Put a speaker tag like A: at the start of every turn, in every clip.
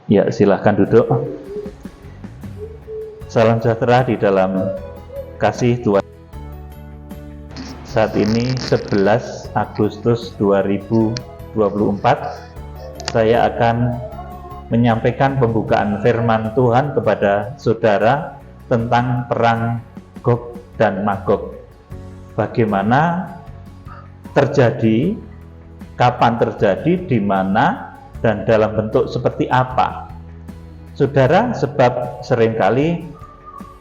A: Ya, silahkan duduk. Salam sejahtera di dalam kasih Tuhan. Saat ini 11 Agustus 2024, saya akan menyampaikan pembukaan firman Tuhan kepada saudara tentang perang Gog dan Magog. Bagaimana terjadi, kapan terjadi, di mana, dan dalam bentuk seperti apa. Saudara, sebab seringkali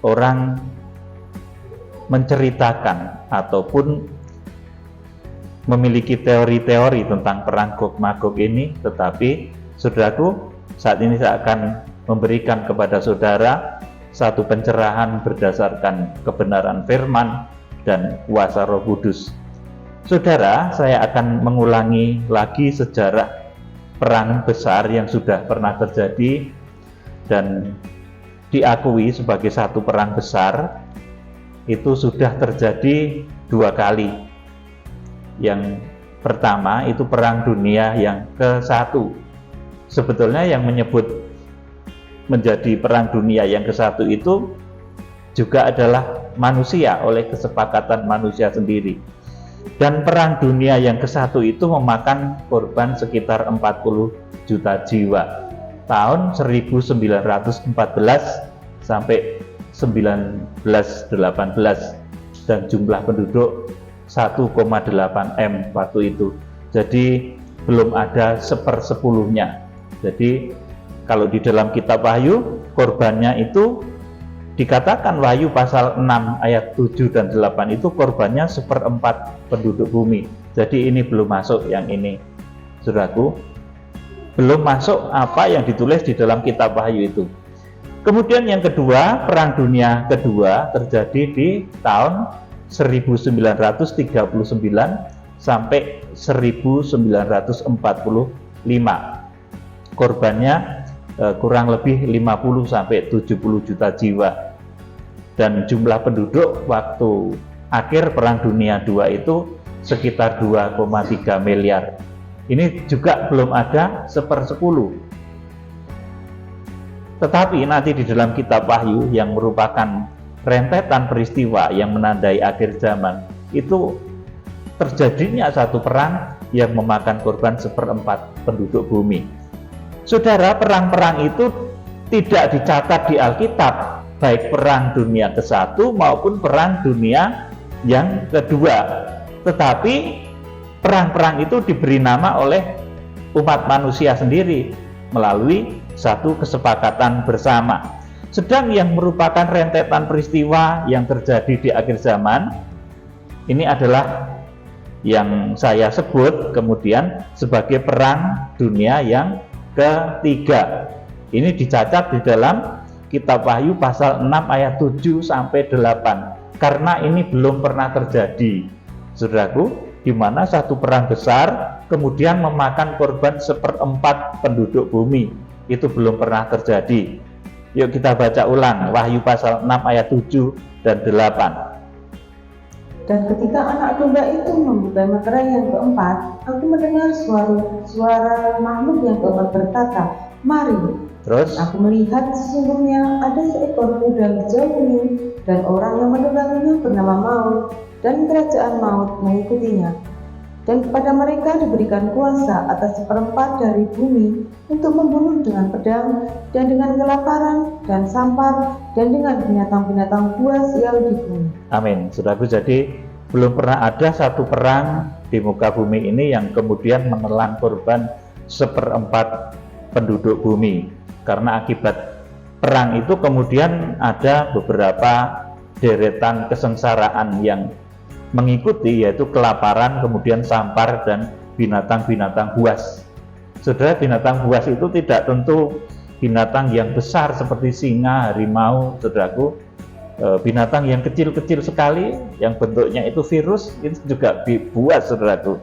A: orang menceritakan ataupun memiliki teori-teori tentang perang Gog Magog ini, tetapi saudaraku, saat ini saya akan memberikan kepada saudara satu pencerahan berdasarkan kebenaran firman dan kuasa Roh Kudus. Saudara, saya akan mengulangi lagi sejarah perang besar yang sudah pernah terjadi dan diakui sebagai satu perang besar. Itu sudah terjadi 2 kali. Yang pertama itu Perang Dunia yang ke-1. Sebetulnya yang menyebut menjadi Perang Dunia yang ke-1 itu juga adalah manusia, oleh kesepakatan manusia sendiri. Dan Perang Dunia yang ke-1 itu memakan korban sekitar 40 juta jiwa tahun 1914 sampai 1918, dan jumlah penduduk 1,8 M waktu itu. Jadi belum ada 1/10-nya. Jadi kalau di dalam kitab Wahyu, korbannya itu dikatakan, Wahyu pasal 6 ayat 7 dan 8 itu korbannya 1/4 penduduk bumi. Jadi ini belum masuk yang ini, saudaraku. Belum masuk apa yang ditulis di dalam kitab Wahyu itu. Kemudian yang kedua, Perang Dunia Kedua terjadi di tahun 1939 sampai 1945. Korbannya kurang lebih 50 sampai 70 juta jiwa. Dan jumlah penduduk waktu akhir Perang Dunia II itu sekitar 2,3 miliar. Ini juga belum ada 1/10. Tetapi nanti di dalam kitab Wahyu yang merupakan rentetan peristiwa yang menandai akhir zaman, itu terjadinya satu perang yang memakan korban 1/4 penduduk bumi. Saudara, perang-perang itu tidak dicatat di Alkitab, baik Perang Dunia ke-1 maupun Perang Dunia yang kedua. Tetapi perang-perang itu diberi nama oleh umat manusia sendiri melalui satu kesepakatan bersama. Sedang yang merupakan rentetan peristiwa yang terjadi di akhir zaman, ini adalah yang saya sebut kemudian sebagai Perang Dunia yang ketiga. Ini dicatat di dalam kitab Wahyu pasal 6 ayat 7 sampai 8. Karena ini belum pernah terjadi, saudaraku, di mana satu perang besar kemudian memakan korban 1/4 penduduk bumi. Itu belum pernah terjadi. Yuk kita baca ulang Wahyu pasal 6 ayat 7 dan 8.
B: Dan ketika anak domba itu membuka materai yang keempat, aku mendengar suara makhluk yang keempat berkata, "Mari."
A: Terus
B: aku melihat sesungguhnya ada seekor kuda hijau kuning, dan orang yang menungganginya bernama Maut, dan kerajaan Maut mengikutinya. Dan kepada mereka diberikan kuasa atas 1/4 dari bumi untuk membunuh dengan pedang, dan dengan kelaparan, dan sampar, dan dengan binatang-binatang buas yang di bumi.
A: amin. Saudaraku, jadi belum pernah ada satu perang di muka bumi ini yang kemudian menelan korban 1/4 penduduk bumi. Karena akibat perang itu kemudian ada beberapa deretan kesengsaraan yang mengikuti, yaitu kelaparan, kemudian sampar, dan binatang-binatang buas. Saudara, binatang buas itu tidak tentu binatang yang besar seperti singa, harimau, saudaraku. Binatang yang kecil-kecil sekali, yang bentuknya itu virus, itu juga buas, saudaraku.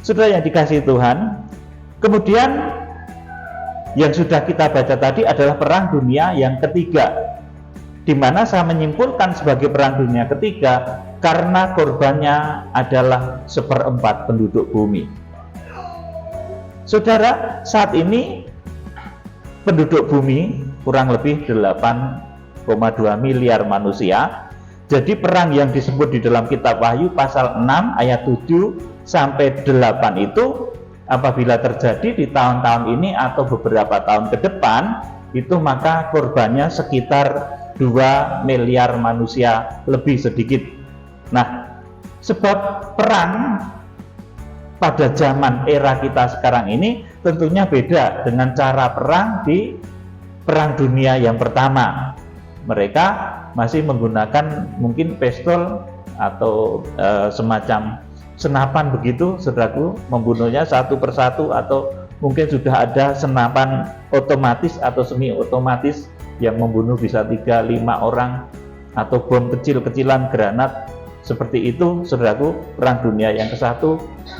A: Saudara yang dikasihi Tuhan, kemudian yang sudah kita baca tadi adalah Perang Dunia yang ketiga, di mana saya menyimpulkan sebagai Perang Dunia ketiga karena korbannya adalah 1/4 penduduk bumi. Saudara, saat ini penduduk bumi kurang lebih 8,2 miliar manusia. Jadi perang yang disebut di dalam kitab Wahyu pasal 6 ayat 7 sampai 8 itu apabila terjadi di tahun-tahun ini atau beberapa tahun ke depan, itu maka korbannya sekitar 2 miliar manusia lebih sedikit. Nah, sebab perang pada zaman era kita sekarang ini tentunya beda dengan cara perang di Perang Dunia yang pertama. Mereka masih menggunakan mungkin pistol atau semacam senapan begitu, saudaraku, membunuhnya satu persatu, atau mungkin sudah ada senapan otomatis atau semi otomatis yang membunuh bisa 3-5 orang, atau bom kecil-kecilan, granat seperti itu, saudaraku, Perang Dunia yang ke-1.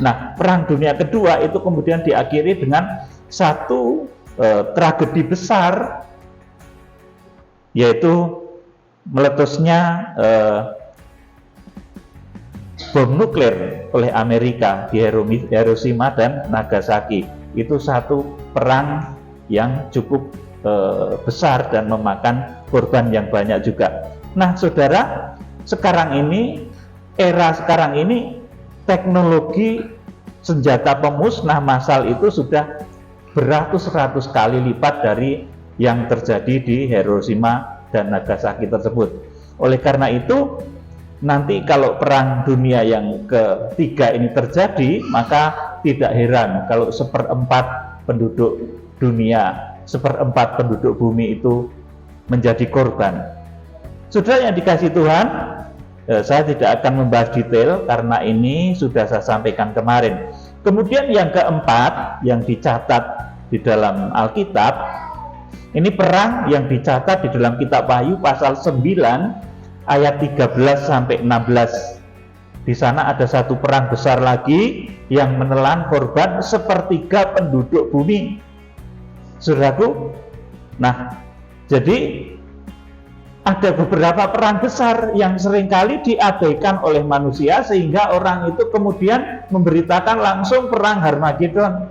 A: Nah, Perang Dunia kedua itu kemudian diakhiri dengan satu tragedi besar, yaitu meletusnya bom nuklir oleh Amerika di Hiroshima dan Nagasaki. Itu satu perang yang cukup besar dan memakan korban yang banyak juga. Nah, saudara, era sekarang ini teknologi senjata pemusnah massal itu sudah beratus-ratus kali lipat dari yang terjadi di Hiroshima dan Nagasaki tersebut. Oleh karena itu, nanti kalau perang dunia yang ketiga ini terjadi, maka tidak heran kalau 1/4 penduduk dunia, 1/4 penduduk bumi itu menjadi korban. Saudara yang dikasihi Tuhan, saya tidak akan membahas detail karena ini sudah saya sampaikan kemarin. Kemudian yang keempat yang dicatat di dalam Alkitab, ini perang yang dicatat di dalam kitab Wahyu pasal 9 ayat 13 sampai 16. Di sana ada satu perang besar lagi yang menelan korban 1/3 penduduk bumi. Saudaraku, nah, jadi ada beberapa perang besar yang seringkali diabaikan oleh manusia sehingga orang itu kemudian memberitakan langsung perang Harmagedon.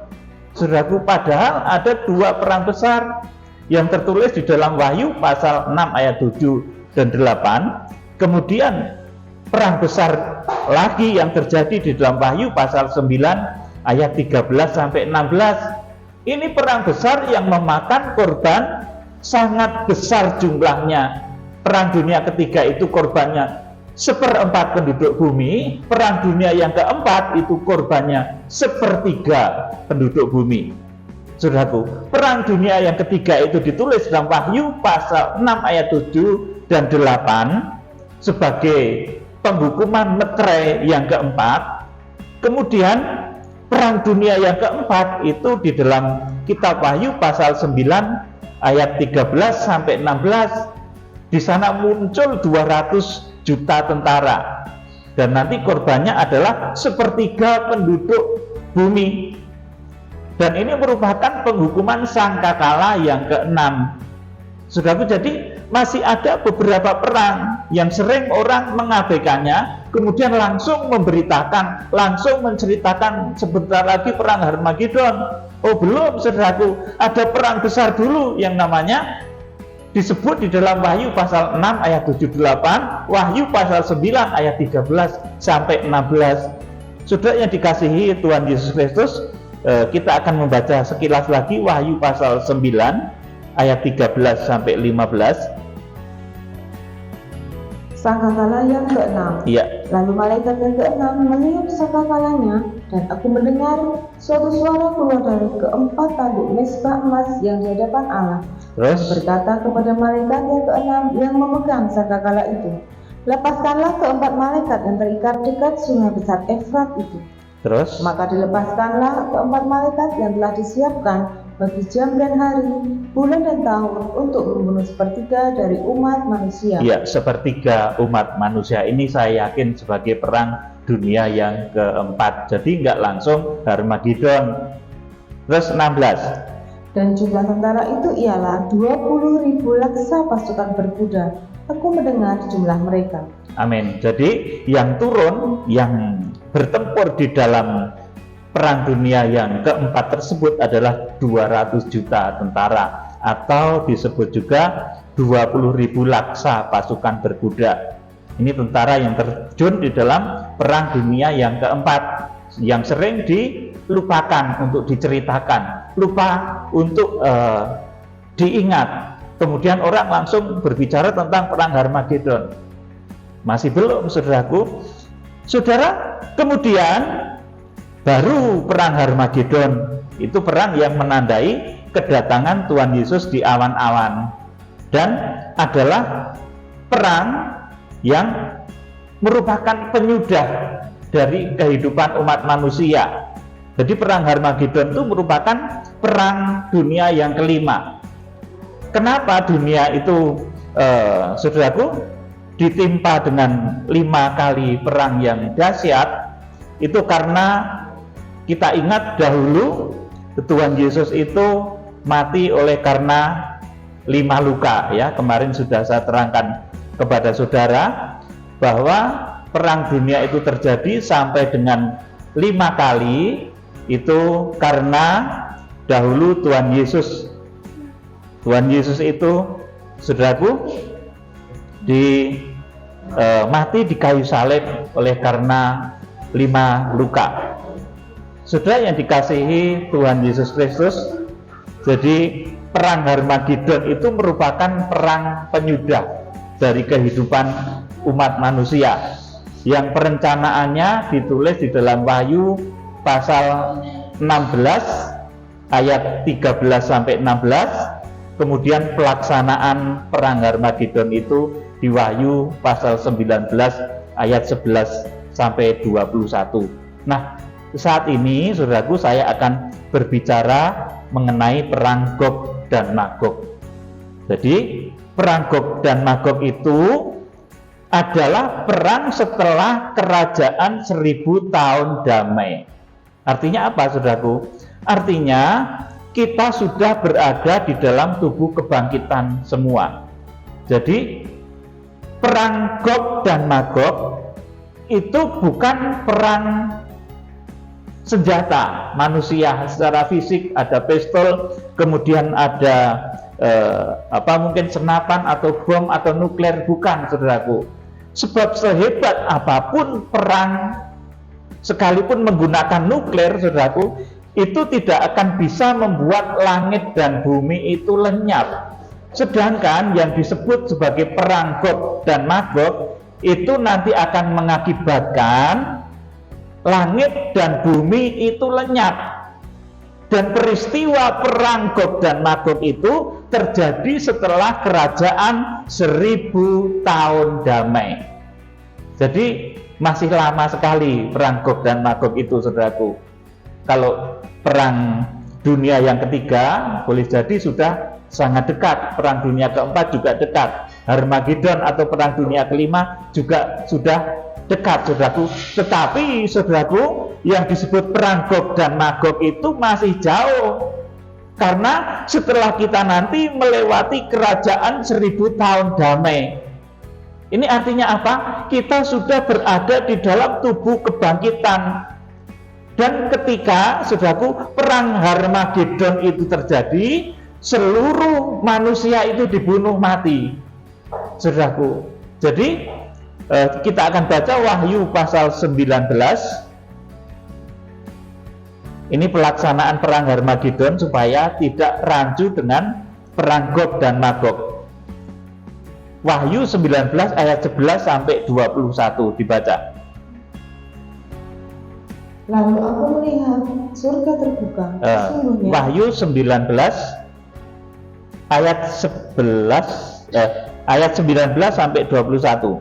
A: Saudaraku, padahal ada 2 perang besar yang tertulis di dalam Wahyu pasal 6 ayat 7 dan 8. Kemudian perang besar lagi yang terjadi di dalam Wahyu pasal 9 ayat 13 sampai 16. Ini perang besar yang memakan korban sangat besar jumlahnya. Perang dunia ketiga itu korbannya 1/4 penduduk bumi. Perang dunia yang keempat itu korbannya 1/3 penduduk bumi. Saudaraku, perang dunia yang ketiga itu ditulis dalam Wahyu pasal 6 ayat 7 dan 8 sebagai penghukuman meterai yang keempat. Kemudian perang dunia yang keempat itu di dalam kitab Wahyu pasal 9 ayat 13 sampai 16. Di sana muncul 200 juta tentara dan nanti korbannya adalah 1/3 penduduk bumi. Dan ini merupakan penghukuman sangkakala yang ke-6. Saudaraku, jadi masih ada beberapa perang yang sering orang mengabaikannya, kemudian langsung memberitakan, langsung menceritakan sebentar lagi perang Harmagedon. Oh belum, saudaraku, ada perang besar dulu yang namanya disebut di dalam Wahyu pasal 6 ayat 78, Wahyu pasal 9 ayat 13 sampai 16. Saudara yang dikasihi Tuhan Yesus Kristus, kita akan membaca sekilas lagi Wahyu pasal 9 ayat 13 sampai 15.
B: Sangkakala yang ke-6.
A: Iya.
B: Lalu malaikat yang ke-6 meniup sangkakalanya, dan aku mendengar suatu suara keluar dari keempat tanduk mezbah emas yang di hadapan Allah.
A: Terus
B: Berkata kepada malaikat yang ke-6 yang memegang sangkakala itu, lepaskanlah keempat malaikat yang terikat dekat sungai besar Efrat itu.
A: Terus
B: Maka dilepaskanlah keempat malaikat yang telah disiapkan bagi jam dan hari, bulan dan tahun untuk membunuh 1/3 dari umat manusia.
A: ya, 1/3 umat manusia ini saya yakin sebagai perang dunia yang keempat. Jadi nggak langsung Harmagedon. Terus 16.
B: Dan jumlah tentara itu ialah 20.000 laksa pasukan berkuda. Aku mendengar jumlah mereka.
A: Amin. Jadi yang turun, yang bertempur di dalam perang dunia yang keempat tersebut adalah 200 juta tentara atau disebut juga 20.000 laksa pasukan berkuda. Ini tentara yang terjun di dalam Perang Dunia yang keempat, yang sering dilupakan untuk diceritakan, lupa untuk diingat. Kemudian orang langsung berbicara tentang Perang Harmagedon. Masih belum, saudaraku. Saudara, kemudian baru Perang Harmagedon. Itu perang yang menandai kedatangan Tuhan Yesus di awan-awan, dan adalah perang yang merupakan penyudah dari kehidupan umat manusia. Jadi perang Harmagedon itu merupakan perang dunia yang kelima. Kenapa dunia itu, saudaraku, ditimpa dengan 5 kali perang yang dahsyat? Itu karena kita ingat dahulu Tuhan Yesus itu mati oleh karena 5 luka, ya. Kemarin sudah saya terangkan kepada saudara bahwa perang dunia itu terjadi sampai dengan 5 kali, itu karena dahulu Tuhan Yesus itu, saudaraku, mati di kayu salib oleh karena 5 luka. Saudara yang dikasihi Tuhan Yesus Kristus, jadi perang Harmagedon itu merupakan perang penyudah dari kehidupan umat manusia, yang perencanaannya ditulis di dalam Wahyu pasal 16 ayat 13 sampai 16. Kemudian pelaksanaan perang Harmagedon itu di Wahyu pasal 19 ayat 11 sampai 21. Nah, saat ini saudaraku, saya akan berbicara mengenai perang Gog dan Magog. Jadi perang Gog dan Magog itu adalah perang setelah kerajaan 1000 tahun damai. Artinya apa, saudaraku? Artinya kita sudah berada di dalam tubuh kebangkitan semua. Jadi perang Gog dan Magog itu bukan perang senjata manusia secara fisik, ada pistol, kemudian ada mungkin senapan atau bom atau nuklir, bukan, saudaraku. Sebab sehebat apapun perang, sekalipun menggunakan nuklir, saudaraku, itu tidak akan bisa membuat langit dan bumi itu lenyap. Sedangkan yang disebut sebagai perang Gog dan Magog itu nanti akan mengakibatkan langit dan bumi itu lenyap. Dan peristiwa perang Gog dan Magog itu terjadi setelah kerajaan 1000 tahun damai. Jadi masih lama sekali perang Gog dan Magog itu, saudaraku. Kalau perang dunia yang ketiga boleh jadi sudah sangat dekat, perang dunia keempat juga dekat, Harmagedon atau perang dunia kelima juga sudah dekat, saudaraku. Tetapi, saudaraku, yang disebut perang Gog dan Magog itu masih jauh, karena setelah kita nanti melewati kerajaan 1000 tahun damai. Ini artinya apa? Kita sudah berada di dalam tubuh kebangkitan. Dan ketika, saudaraku, perang Harmagedon itu terjadi, seluruh manusia itu dibunuh mati, saudaraku. Jadi kita akan baca Wahyu pasal 19. Ini pelaksanaan perang Harmagedon supaya tidak rancu dengan perang Gog dan Magog. Wahyu 19 ayat 11 sampai 21 dibaca.
B: Lalu aku melihat surga terbuka, sesungguhnya.
A: Wahyu 19 ayat 19 sampai 21.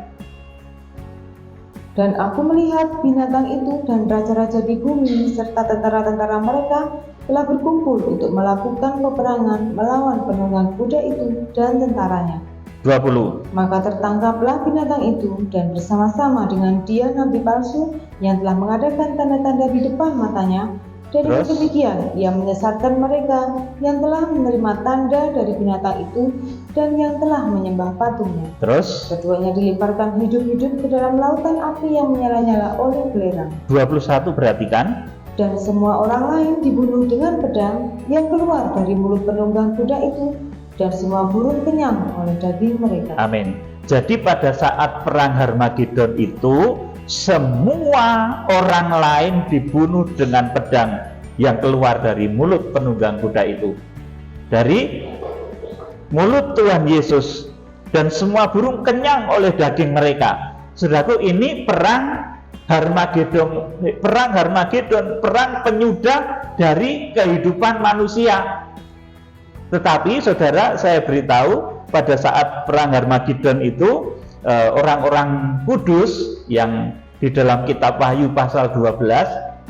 B: Dan aku melihat binatang itu dan raja-raja di bumi serta tentara-tentara mereka telah berkumpul untuk melakukan peperangan melawan penunggang kuda itu dan tentaranya.
A: 20.
B: Maka tertangkaplah binatang itu, dan bersama-sama dengan dia nabi palsu yang telah mengadakan tanda-tanda di depan matanya. Dan dengan demikian ia menyesatkan mereka yang telah menerima tanda dari binatang itu dan yang telah menyembah patungnya.
A: Terus
B: keduanya dilemparkan hidup-hidup ke dalam lautan api yang menyala-nyala oleh belerang.
A: 21 perhatikan.
B: Dan semua orang lain dibunuh dengan pedang yang keluar dari mulut penunggang kuda itu, dan semua burung kenyang oleh daging mereka.
A: Amin. Jadi pada saat perang Harmagedon itu, semua orang lain dibunuh dengan pedang yang keluar dari mulut penunggang kuda itu. Dari mulut Tuhan Yesus, dan semua burung kenyang oleh daging mereka. Saudaraku, ini perang Harmagedon, perang penyudah dari kehidupan manusia. Tetapi saudara, saya beritahu, pada saat perang Harmagedon itu orang-orang kudus yang di dalam kitab Wahyu pasal 12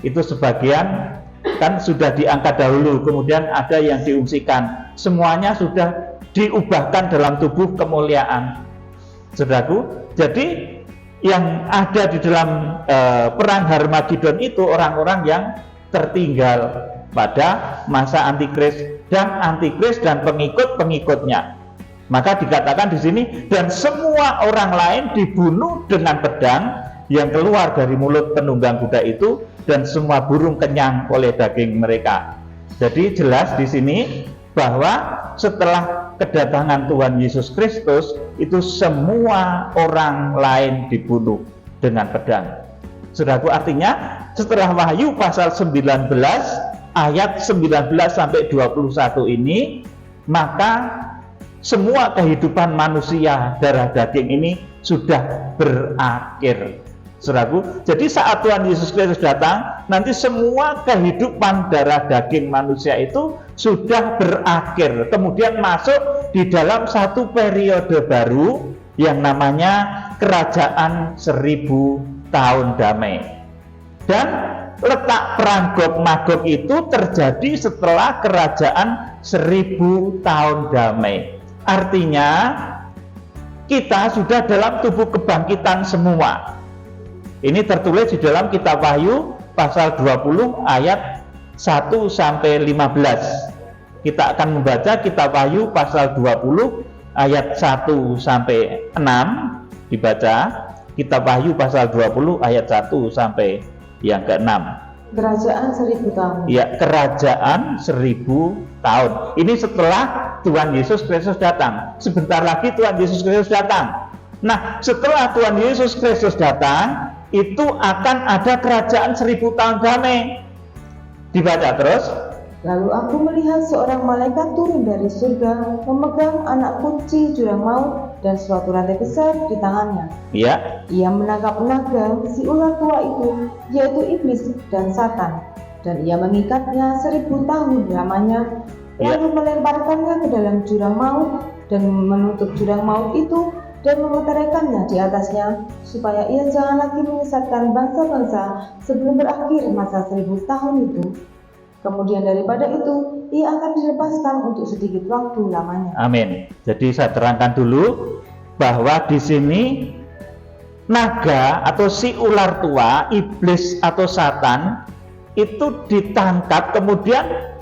A: itu sebagian kan sudah diangkat dahulu, kemudian ada yang diungsikan. Semuanya sudah diubahkan dalam tubuh kemuliaan. Saudaraku, jadi yang ada di dalam perang Harmagedon itu orang-orang yang tertinggal pada masa antikris dan pengikut-pengikutnya. Maka dikatakan di sini, dan semua orang lain dibunuh dengan pedang yang keluar dari mulut penunggang kuda itu, dan semua burung kenyang oleh daging mereka. Jadi jelas di sini bahwa setelah kedatangan Tuhan Yesus Kristus itu semua orang lain dibunuh dengan pedang. Saudaraku, artinya setelah Wahyu pasal 19 ayat 19 sampai 21 ini, maka semua kehidupan manusia darah daging ini sudah berakhir. Saudaraku, jadi saat Tuhan Yesus Kristus datang, nanti semua kehidupan darah daging manusia itu sudah berakhir. Kemudian masuk di dalam satu periode baru yang namanya Kerajaan 1000 tahun damai. Dan letak perang Gog Magog itu terjadi setelah Kerajaan 1000 tahun damai. Artinya kita sudah dalam tubuh kebangkitan semua. Ini tertulis di dalam kitab Wahyu pasal 20 ayat 1 sampai 15. Kita akan membaca kitab Wahyu pasal 20 ayat 1 sampai 6, dibaca kitab Wahyu pasal 20 ayat 1 sampai yang ke-6.
B: Kerajaan 1000 tahun.
A: Ya, kerajaan 1000 tahun. Ini setelah Tuhan Yesus Kristus datang. Sebentar lagi Tuhan Yesus Kristus datang. Nah, setelah Tuhan Yesus Kristus datang, itu akan ada kerajaan 1000 tahun damai. Dibaca terus.
B: Lalu aku melihat seorang malaikat turun dari surga, memegang anak kunci jurang maut dan suatu rantai besar di tangannya.
A: Ya.
B: Ia menangkap naga, si ular tua itu, yaitu iblis dan Satan, dan ia mengikatnya 1000 tahun lamanya, lalu melemparkannya ke dalam jurang maut dan menutup jurang maut itu dan memutarkannya di atasnya, supaya ia jangan lagi menyesatkan bangsa-bangsa sebelum berakhir masa 1000 tahun itu. Kemudian daripada itu, ia akan dilepaskan untuk sedikit waktu lamanya.
A: Amin. Jadi saya terangkan dulu bahwa di sini naga atau si ular tua, iblis atau Satan itu ditangkap, kemudian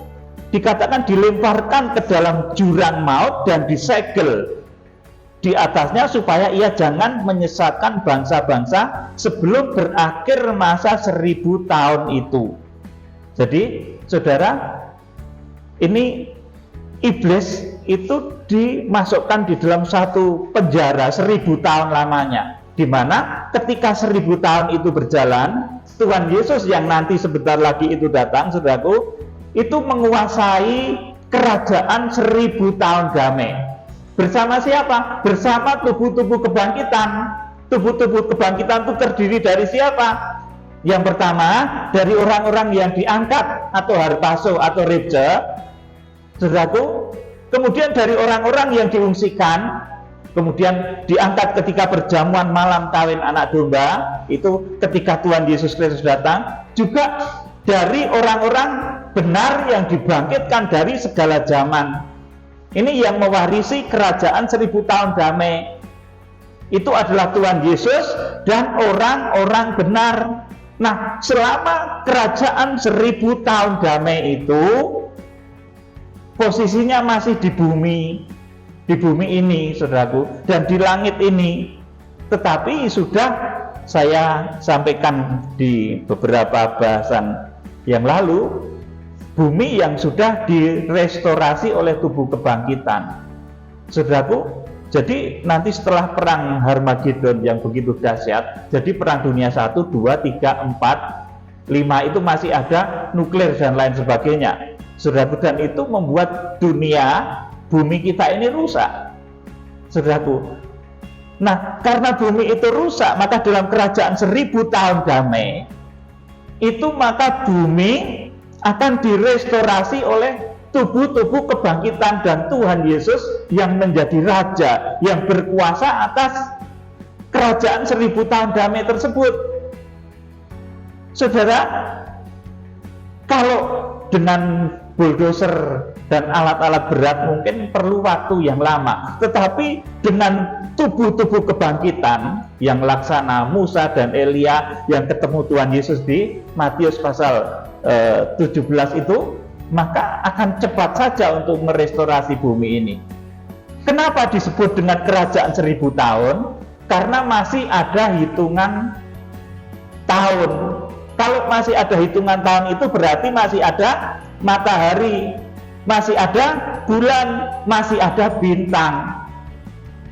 A: dikatakan dilemparkan ke dalam jurang maut dan disegel di atasnya supaya ia jangan menyesatkan bangsa-bangsa sebelum berakhir masa 1000 tahun itu. Jadi saudara, ini iblis itu dimasukkan di dalam satu penjara 1000 tahun lamanya, di mana ketika 1000 tahun itu berjalan, Tuhan Yesus yang nanti sebentar lagi itu datang, saudaraku, itu menguasai kerajaan 1000 tahun damai. Bersama siapa? Bersama tubuh-tubuh kebangkitan. Tubuh-tubuh kebangkitan itu terdiri dari siapa? Yang pertama, dari orang-orang yang diangkat atau harpaso atau reja, saudaraku. Kemudian dari orang-orang yang diungsikan, kemudian diangkat ketika perjamuan malam kawin anak domba, itu ketika Tuhan Yesus Kristus datang. Juga dari orang-orang benar yang dibangkitkan dari segala zaman. Ini yang mewarisi kerajaan 1000 tahun damai. Itu adalah Tuhan Yesus dan orang-orang benar. Nah, selama kerajaan 1000 tahun damai itu posisinya masih di bumi ini, saudaraku, dan di langit ini. Tetapi sudah saya sampaikan di beberapa bahasan yang lalu, bumi yang sudah direstorasi oleh tubuh kebangkitan. Saudaraku, jadi nanti setelah perang Harmagedon yang begitu dahsyat, jadi perang dunia 1, 2, 3, 4, 5 itu masih ada nuklir dan lain sebagainya. Saudaraku, dan itu membuat dunia, bumi kita ini rusak. Saudaraku, nah karena bumi itu rusak, maka dalam kerajaan 1000 tahun damai itu, maka bumi akan direstorasi oleh tubuh-tubuh kebangkitan dan Tuhan Yesus yang menjadi Raja, yang berkuasa atas kerajaan 1000 tahun damai tersebut. Saudara, kalau dengan bulldozer dan alat-alat berat mungkin perlu waktu yang lama, tetapi dengan tubuh-tubuh kebangkitan yang laksana Musa dan Elia yang ketemu Tuhan Yesus di Matius pasal 17 itu, maka akan cepat saja untuk merestorasi bumi ini. Kenapa disebut dengan kerajaan 1000 tahun? Karena masih ada hitungan tahun. Kalau masih ada hitungan tahun itu berarti masih ada matahari, masih ada bulan, masih ada bintang.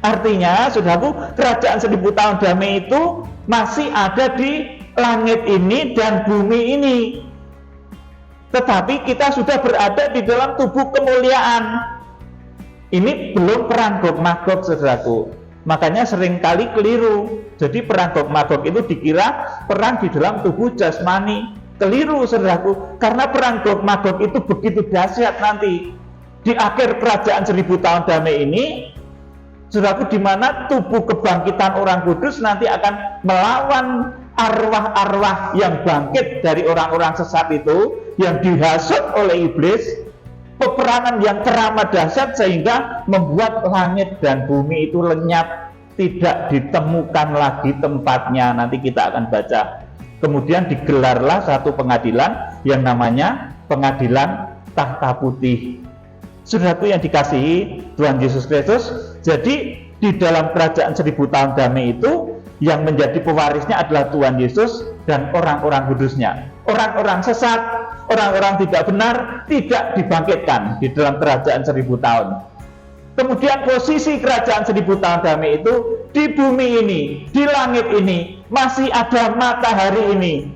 A: Artinya, saudaraku, kerajaan 1000 tahun damai itu masih ada di langit ini dan bumi ini. Tetapi kita sudah berada di dalam tubuh kemuliaan. Ini belum perang Gog Magog, saudaraku. Makanya seringkali keliru. Jadi perang Gog Magog itu dikira perang di dalam tubuh jasmani. Keliru, saudaraku. Karena perang Gog Magog itu begitu dahsyat nanti. Di akhir kerajaan 1000 tahun damai ini, saudaraku, di mana tubuh kebangkitan orang kudus nanti akan melawan arwah-arwah yang bangkit dari orang-orang sesat itu, yang dihasut oleh iblis. Peperangan yang teramat dahsyat sehingga membuat langit dan bumi itu lenyap, tidak ditemukan lagi tempatnya. Nanti kita akan baca. Kemudian digelarlah satu pengadilan yang namanya Pengadilan Tahta Putih. Saudaraku yang dikasihi Tuhan Yesus Kristus, jadi di dalam kerajaan 1000 tahun damai itu yang menjadi pewarisnya adalah Tuhan Yesus dan orang-orang kudusnya. Orang-orang sesat, orang-orang tidak benar tidak dibangkitkan di dalam kerajaan 1000 tahun. Kemudian posisi kerajaan 1000 tahun damai itu di bumi ini, di langit ini, masih ada matahari ini,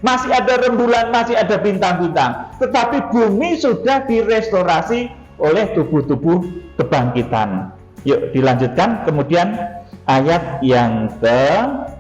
A: masih ada rembulan, masih ada bintang-bintang. Tetapi bumi sudah direstorasi oleh tubuh-tubuh kebangkitan. Yuk dilanjutkan, kemudian ayat yang ke-4.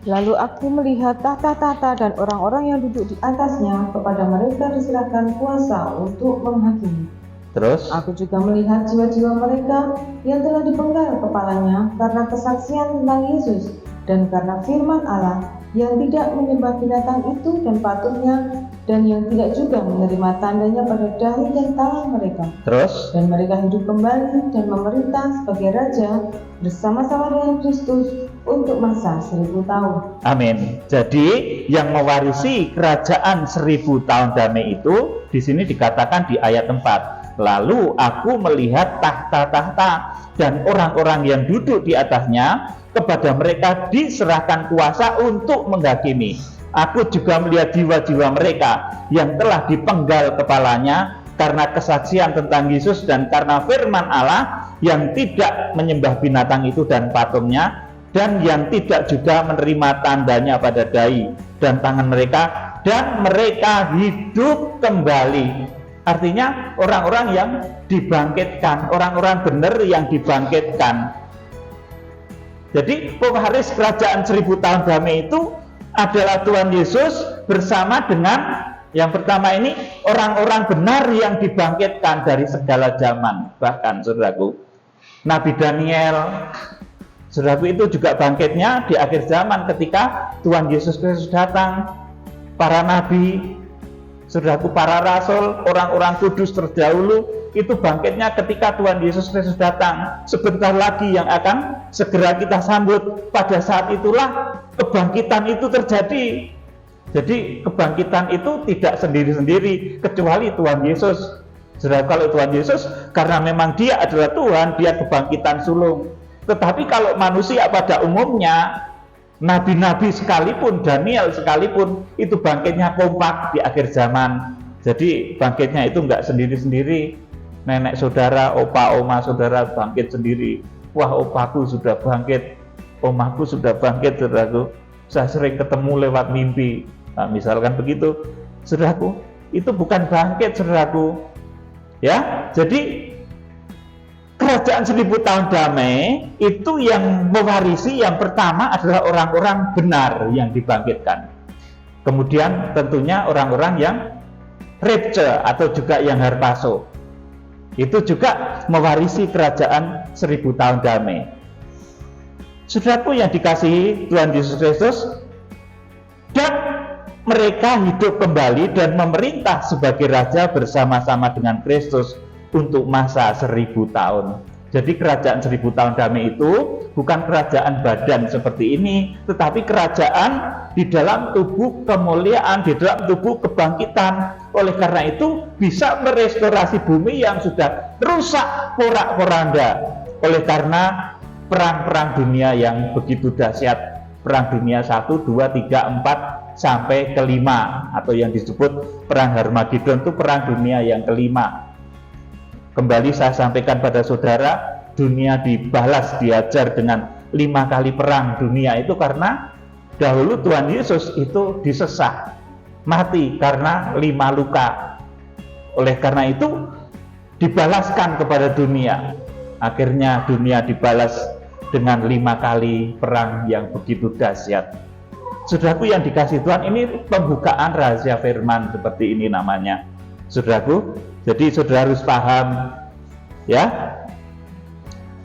B: Lalu aku melihat tahta-tahta dan orang-orang yang duduk di atasnya, kepada mereka diserahkan kuasa untuk menghakimi.
A: Terus?
B: Aku juga melihat jiwa-jiwa mereka yang telah dipenggal kepalanya karena kesaksian tentang Yesus dan karena firman Allah, yang tidak menyembah binatang itu dan patungnya, dan yang tidak juga menerima tandanya pada dahi dan tangan mereka.
A: Terus?
B: Dan mereka hidup kembali dan memerintah sebagai raja bersama-sama dengan Kristus untuk masa 1000 tahun.
A: Amin. Jadi yang mewarisi kerajaan 1000 tahun damai itu di sini dikatakan di ayat 4. Lalu aku melihat tahta-tahta dan orang-orang yang duduk di atasnya, kepada mereka diserahkan kuasa untuk menghakimi. Aku juga melihat jiwa-jiwa mereka yang telah dipenggal kepalanya karena kesaksian tentang Yesus dan karena firman Allah, yang tidak menyembah binatang itu dan patungnya, dan yang tidak juga menerima tandanya pada dahi dan tangan mereka, dan mereka hidup kembali. Artinya orang-orang yang dibangkitkan, orang-orang benar yang dibangkitkan. Jadi pewaris kerajaan 1000 tahun damai itu adalah Tuhan Yesus bersama dengan yang pertama ini orang-orang benar yang dibangkitkan dari segala zaman. Bahkan saudaraku, Nabi Daniel, saudaraku, itu juga bangkitnya di akhir zaman ketika Tuhan Yesus Kristus datang. Para nabi, saudaraku, para rasul, orang-orang kudus terdahulu itu bangkitnya ketika Tuhan Yesus Kristus datang. Sebentar lagi yang akan segera kita sambut. Pada saat itulah kebangkitan itu terjadi. Jadi kebangkitan itu tidak sendiri-sendiri kecuali Tuhan Yesus. Saudara, kalau Tuhan Yesus karena memang dia adalah Tuhan, dia kebangkitan sulung. Tetapi kalau manusia pada umumnya, nabi-nabi sekalipun, Daniel sekalipun, itu bangkitnya kompak di akhir zaman. Jadi bangkitnya itu enggak sendiri-sendiri. nenek saudara, opa, oma saudara bangkit sendiri. Wah, opaku sudah bangkit, omaku sudah bangkit, saudaraku. Saya sering ketemu lewat mimpi. Nah, misalkan begitu, saudaraku, itu bukan bangkit, saudaraku. Ya, jadi kerajaan 1000 tahun damai itu yang mewarisi yang pertama adalah orang-orang benar yang dibangkitkan. Kemudian tentunya orang-orang yang rapture atau juga yang harpazo. Itu juga mewarisi kerajaan 1000 tahun damai. Saudaraku yang dikasihi Tuhan Yesus Kristus, dan mereka hidup kembali dan memerintah sebagai raja bersama-sama dengan Kristus untuk masa 1000 tahun. Jadi kerajaan 1000 tahun damai itu bukan kerajaan badan seperti ini, tetapi kerajaan di dalam tubuh kemuliaan, di dalam tubuh kebangkitan. Oleh karena itu bisa merestorasi bumi yang sudah rusak porak-poranda oleh karena perang-perang dunia yang begitu dahsyat. Perang dunia 1, 2, 3, 4 sampai kelima, atau yang disebut perang Harmagedon itu perang dunia yang kelima. Kembali saya sampaikan pada saudara, dunia dibalas, diajar dengan 5 kali perang dunia itu karena dahulu Tuhan Yesus itu disesah, mati karena 5 luka. Oleh karena itu dibalaskan kepada dunia. Akhirnya dunia dibalas dengan 5 kali perang yang begitu dahsyat. Saudaraku yang dikasih Tuhan, ini pembukaan rahasia firman seperti ini namanya. Saudaraku, jadi saudara harus paham ya.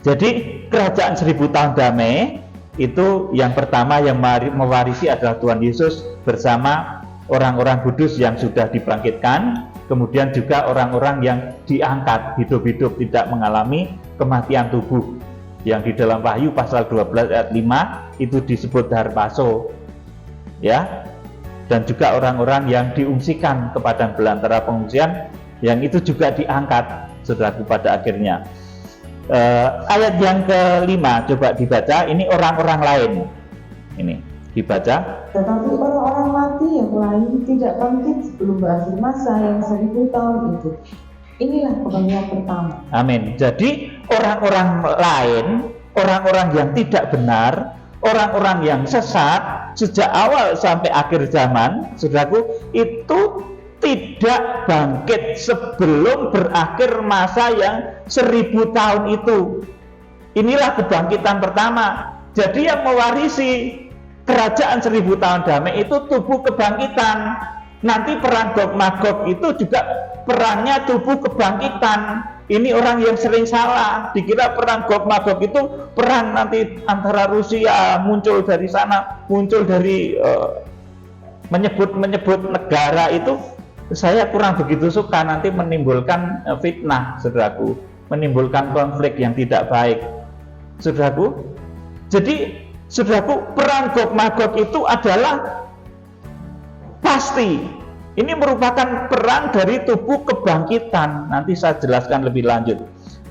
A: Jadi kerajaan 1000 tahun damai itu yang pertama yang mewarisi adalah Tuhan Yesus bersama orang-orang kudus yang sudah dibangkitkan, kemudian juga orang-orang yang diangkat hidup-hidup tidak mengalami kematian tubuh. Yang di dalam Wahyu pasal 12 ayat 5 itu disebut harpazo. Ya. Dan juga orang-orang yang diungsikan ke padang belantara pengungsian yang itu juga diangkat, saudaraku, pada akhirnya. Ayat yang kelima coba dibaca, ini orang-orang lain. Ini dibaca.
B: Tetapi orang-orang mati yang lain tidak bangkit sebelum berakhir masa yang 1000 tahun itu. Inilah penggantian pertama. Amin.
A: Jadi orang-orang lain, orang-orang yang tidak benar, orang-orang yang sesat sejak awal sampai akhir zaman, saudaraku, itu tidak bangkit sebelum berakhir masa yang 1000 tahun itu. Inilah kebangkitan pertama. Jadi yang mewarisi kerajaan 1000 tahun damai itu tubuh kebangkitan. Nanti perang Gog Magog itu juga perangnya tubuh kebangkitan. Ini orang yang sering salah, dikira perang Gog Magog itu perang nanti antara Rusia, muncul dari sana, muncul dari menyebut negara. Itu saya kurang begitu suka, nanti menimbulkan fitnah, saudaraku, menimbulkan konflik yang tidak baik, saudaraku. Jadi saudaraku, perang Gog Magog itu adalah pasti. Ini merupakan perang dari tubuh kebangkitan. Nanti saya jelaskan lebih lanjut.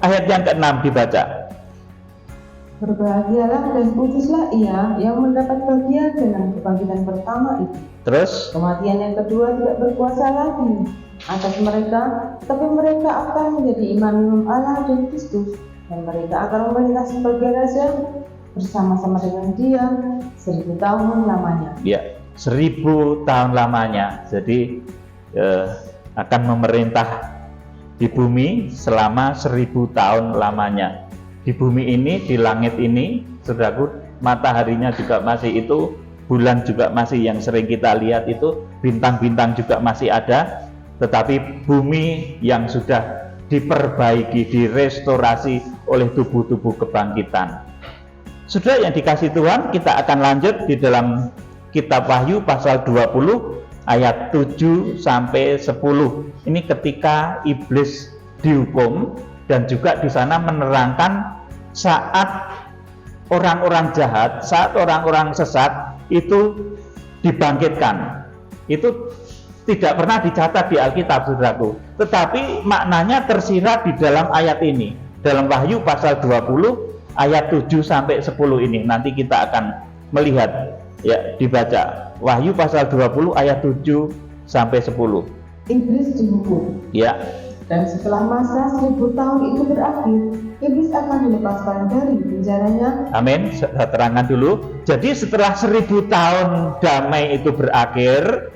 A: Ayat yang ke-6 dibaca.
B: Berbahagialah dan putuslah ia yang mendapat bagian dengan kebangkitan pertama itu.
A: Terus
B: Kematian yang kedua tidak berkuasa lagi atas mereka, tapi mereka akan menjadi imam-imam Allah dan Kristus, dan mereka akan memerintah sebagai raja bersama-sama dengan Dia 1000 tahun lamanya.
A: Ya, 1000 tahun lamanya. Jadi akan memerintah di bumi selama 1000 tahun lamanya. Di bumi ini, di langit ini, saudaraku, mataharinya juga masih itu, bulan juga masih yang sering kita lihat itu, bintang-bintang juga masih ada, tetapi bumi yang sudah diperbaiki, direstorasi oleh tubuh-tubuh kebangkitan. Saudara yang dikasih Tuhan, kita akan lanjut di dalam kitab Wahyu pasal 20 ayat 7 sampai 10. Ini ketika iblis dihukum, dan juga di sana menerangkan saat orang-orang jahat, saat orang-orang sesat itu dibangkitkan. Itu tidak pernah dicatat di Alkitab, saudaraku, tetapi maknanya tersirat di dalam ayat ini, dalam Wahyu pasal 20 ayat 7 sampai 10 ini. Nanti kita akan melihat, ya, dibaca Wahyu pasal 20 ayat 7 sampai 10.
B: Iblis dihukum.
A: Ya.
B: Dan setelah masa 1000 tahun itu berakhir, iblis akan dilepaskan dari penjaranya.
A: Amin. Saya terangkan dulu. Jadi setelah 1000 tahun damai itu berakhir,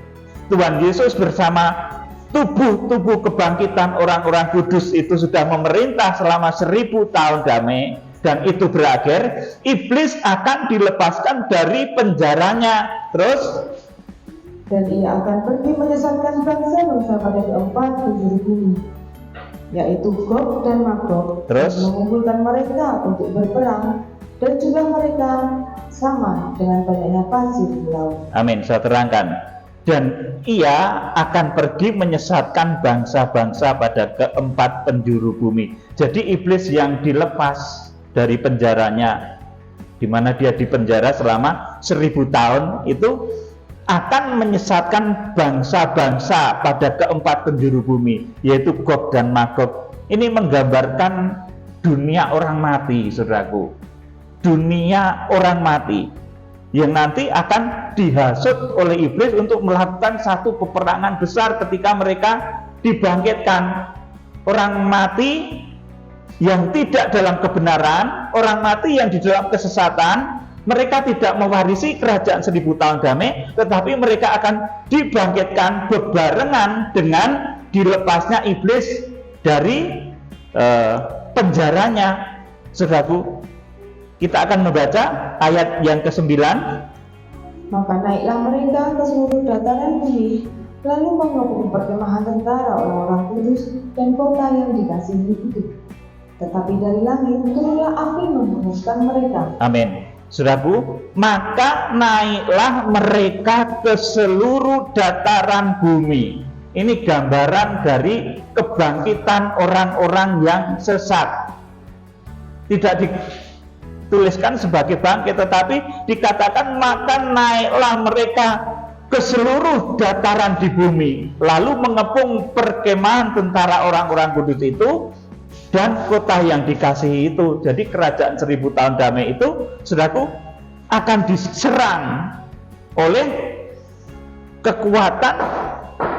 A: Tuhan Yesus bersama tubuh kebangkitan orang-orang kudus itu sudah memerintah selama 1000 tahun damai, dan itu berakhir. Iblis akan dilepaskan dari penjaranya. Terus,
B: dan ia akan pergi menyesatkan bangsa-bangsa pada keempat penjuru bumi, yaitu Gog dan Magog,
A: Terus?
B: dan mengumpulkan mereka untuk berperang, dan jumlah mereka sama dengan banyaknya pasir di laut.
A: amin, saya terangkan. Dan ia akan pergi menyesatkan bangsa-bangsa pada keempat penjuru bumi. Jadi iblis yang dilepas dari penjaranya, di mana dia dipenjara selama 1000 tahun, itu akan menyesatkan bangsa-bangsa pada keempat penjuru bumi, yaitu Gog dan Magog. Ini menggambarkan dunia orang mati, saudaraku. Dunia orang mati yang nanti akan dihasut oleh iblis untuk melakukan satu peperangan besar ketika mereka dibangkitkan. Orang mati yang tidak dalam kebenaran, orang mati yang di dalam kesesatan, mereka tidak mewarisi kerajaan 1000 tahun damai, tetapi mereka akan dibangkitkan bebarengan dengan dilepasnya iblis dari penjaranya. Saudaraku, kita akan membaca ayat yang ke-9.
B: Maka naiklah mereka ke seluruh dataran bumi, lalu mengepung perkemahan tentara orang-orang kudus dan kota yang dikasihi itu. Tetapi dari langit turunlah api menghanguskan mereka.
A: Amin. Saudaraku, maka naiklah mereka ke seluruh dataran bumi. Ini gambaran dari kebangkitan orang-orang yang sesat. Tidak dituliskan sebagai bangkit, tetapi dikatakan maka naiklah mereka ke seluruh dataran di bumi, lalu mengepung perkemahan tentara orang-orang kudus itu dan kota yang dikasihi itu. Jadi kerajaan 1000 tahun damai itu, saudaraku, akan diserang oleh kekuatan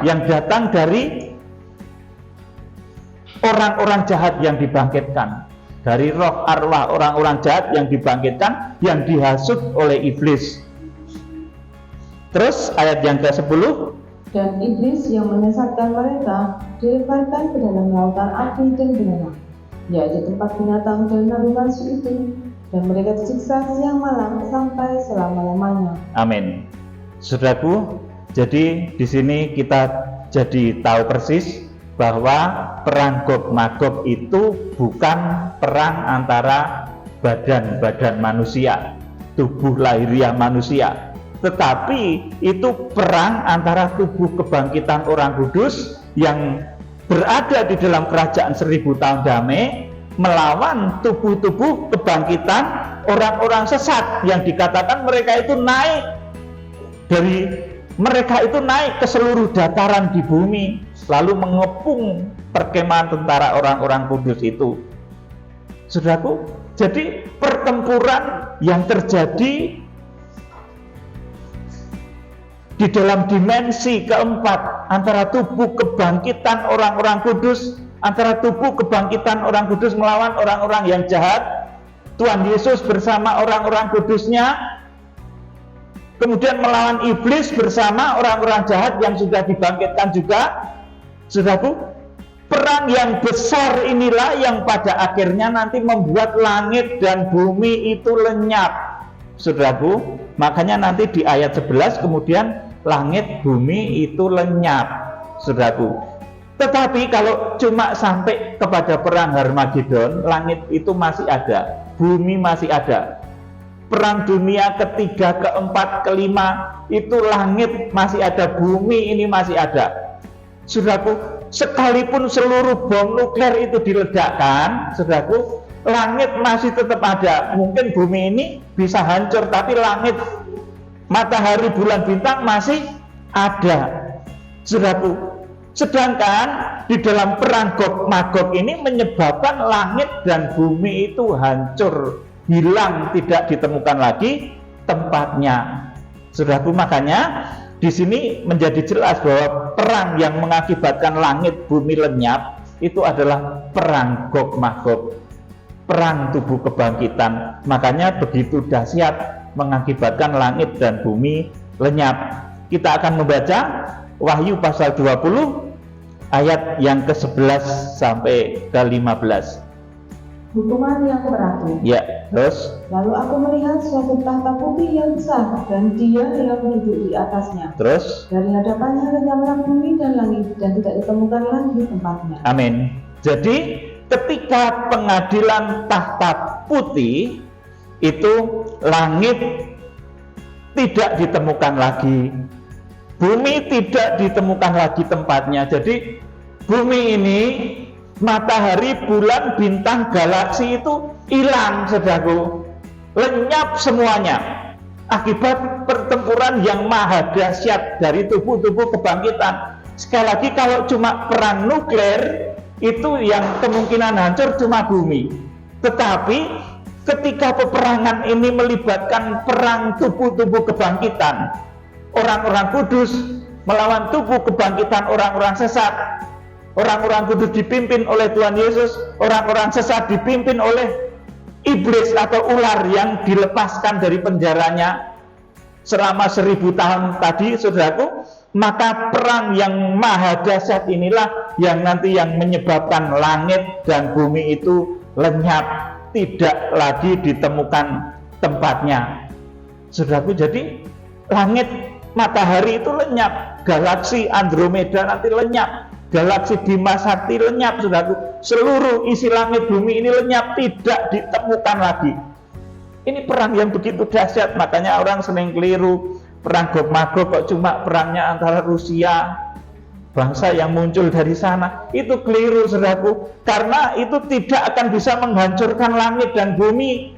A: yang datang dari orang-orang jahat yang dibangkitkan, dari roh arwah orang-orang jahat yang dibangkitkan, yang dihasut oleh iblis. Terus ayat yang ke-10,
B: dan iblis yang menyesatkan mereka dilemparkan ke dalam lautan api dan berenang, yaitu tempat binatang dan nabi palsu itu, dan mereka disiksa siang malam sampai selama-lamanya.
A: amin. Saudaraku, jadi di sini kita jadi tahu persis bahwa perang Gog Magog itu bukan perang antara badan-badan manusia, tubuh lahiriah manusia, tetapi itu perang antara tubuh kebangkitan orang kudus yang berada di dalam kerajaan 1000 tahun damai melawan tubuh-tubuh kebangkitan orang-orang sesat yang dikatakan mereka itu naik ke seluruh dataran di bumi, lalu mengepung perkemahan tentara orang-orang kudus itu. Saudaraku, jadi pertempuran yang terjadi di dalam dimensi keempat antara tubuh kebangkitan orang-orang kudus, antara tubuh kebangkitan orang kudus melawan orang-orang yang jahat, Tuhan Yesus bersama orang-orang kudusnya, kemudian melawan iblis bersama orang-orang jahat yang sudah dibangkitkan juga. Saudaraku, perang yang besar inilah yang pada akhirnya nanti membuat langit dan bumi itu lenyap. Saudaraku, makanya nanti di ayat 11 kemudian langit bumi itu lenyap, saudaraku. Tetapi kalau cuma sampai kepada perang Harmagedon, langit itu masih ada, bumi masih ada. Perang dunia ketiga, keempat, kelima, itu langit masih ada, bumi ini masih ada. Saudaraku, sekalipun seluruh bom nuklir itu diledakkan, saudaraku, langit masih tetap ada. Mungkin bumi ini bisa hancur, tapi langit, matahari, bulan, bintang masih ada, saudaraku. Sedangkan di dalam perang Gog Magog ini menyebabkan langit dan bumi itu hancur, hilang, tidak ditemukan lagi tempatnya, saudaraku. Makanya di sini menjadi jelas bahwa perang yang mengakibatkan langit bumi lenyap itu adalah perang Gog Magog, perang tubuh kebangkitan. Makanya begitu dahsyat, mengakibatkan langit dan bumi lenyap. Kita akan membaca Wahyu pasal 20 ayat yang ke-11 sampai ke-15.
B: Hukuman yang terakhir.
A: Ya, terus
B: Lalu aku melihat suatu tahta putih yang besar, dan Dia yang duduk di atasnya.
A: terus
B: Dari hadapannya lenyaplah bumi dan langit, dan tidak ditemukan lagi tempatnya.
A: amin. Jadi ketika pengadilan tahta putih itu, langit tidak ditemukan lagi, bumi tidak ditemukan lagi tempatnya. Jadi bumi ini, matahari, bulan, bintang, galaksi itu hilang, saudaraku, lenyap semuanya akibat pertempuran yang maha dahsyat dari tubuh-tubuh kebangkitan. Sekali lagi, kalau cuma perang nuklir itu yang kemungkinan hancur cuma bumi, tetapi ketika peperangan ini melibatkan perang tubuh-tubuh kebangkitan, orang-orang kudus melawan tubuh kebangkitan orang-orang sesat. Orang-orang kudus dipimpin oleh Tuhan Yesus, orang-orang sesat dipimpin oleh iblis atau ular yang dilepaskan dari penjaranya selama 1000 tahun tadi, saudaraku. Maka perang yang maha dahsyat inilah yang nanti yang menyebabkan langit dan bumi itu lenyap, tidak lagi ditemukan tempatnya, saudaraku. Jadi langit, matahari itu lenyap, galaksi Andromeda nanti lenyap, galaksi Bima Sakti lenyap, saudaraku. Seluruh isi langit bumi ini lenyap, tidak ditemukan lagi. Ini perang yang begitu dahsyat. Makanya orang sering keliru, perang Gog Magog kok cuma perangnya antara Rusia, bangsa yang muncul dari sana. Itu keliru, saudaraku, karena itu tidak akan bisa menghancurkan langit dan bumi.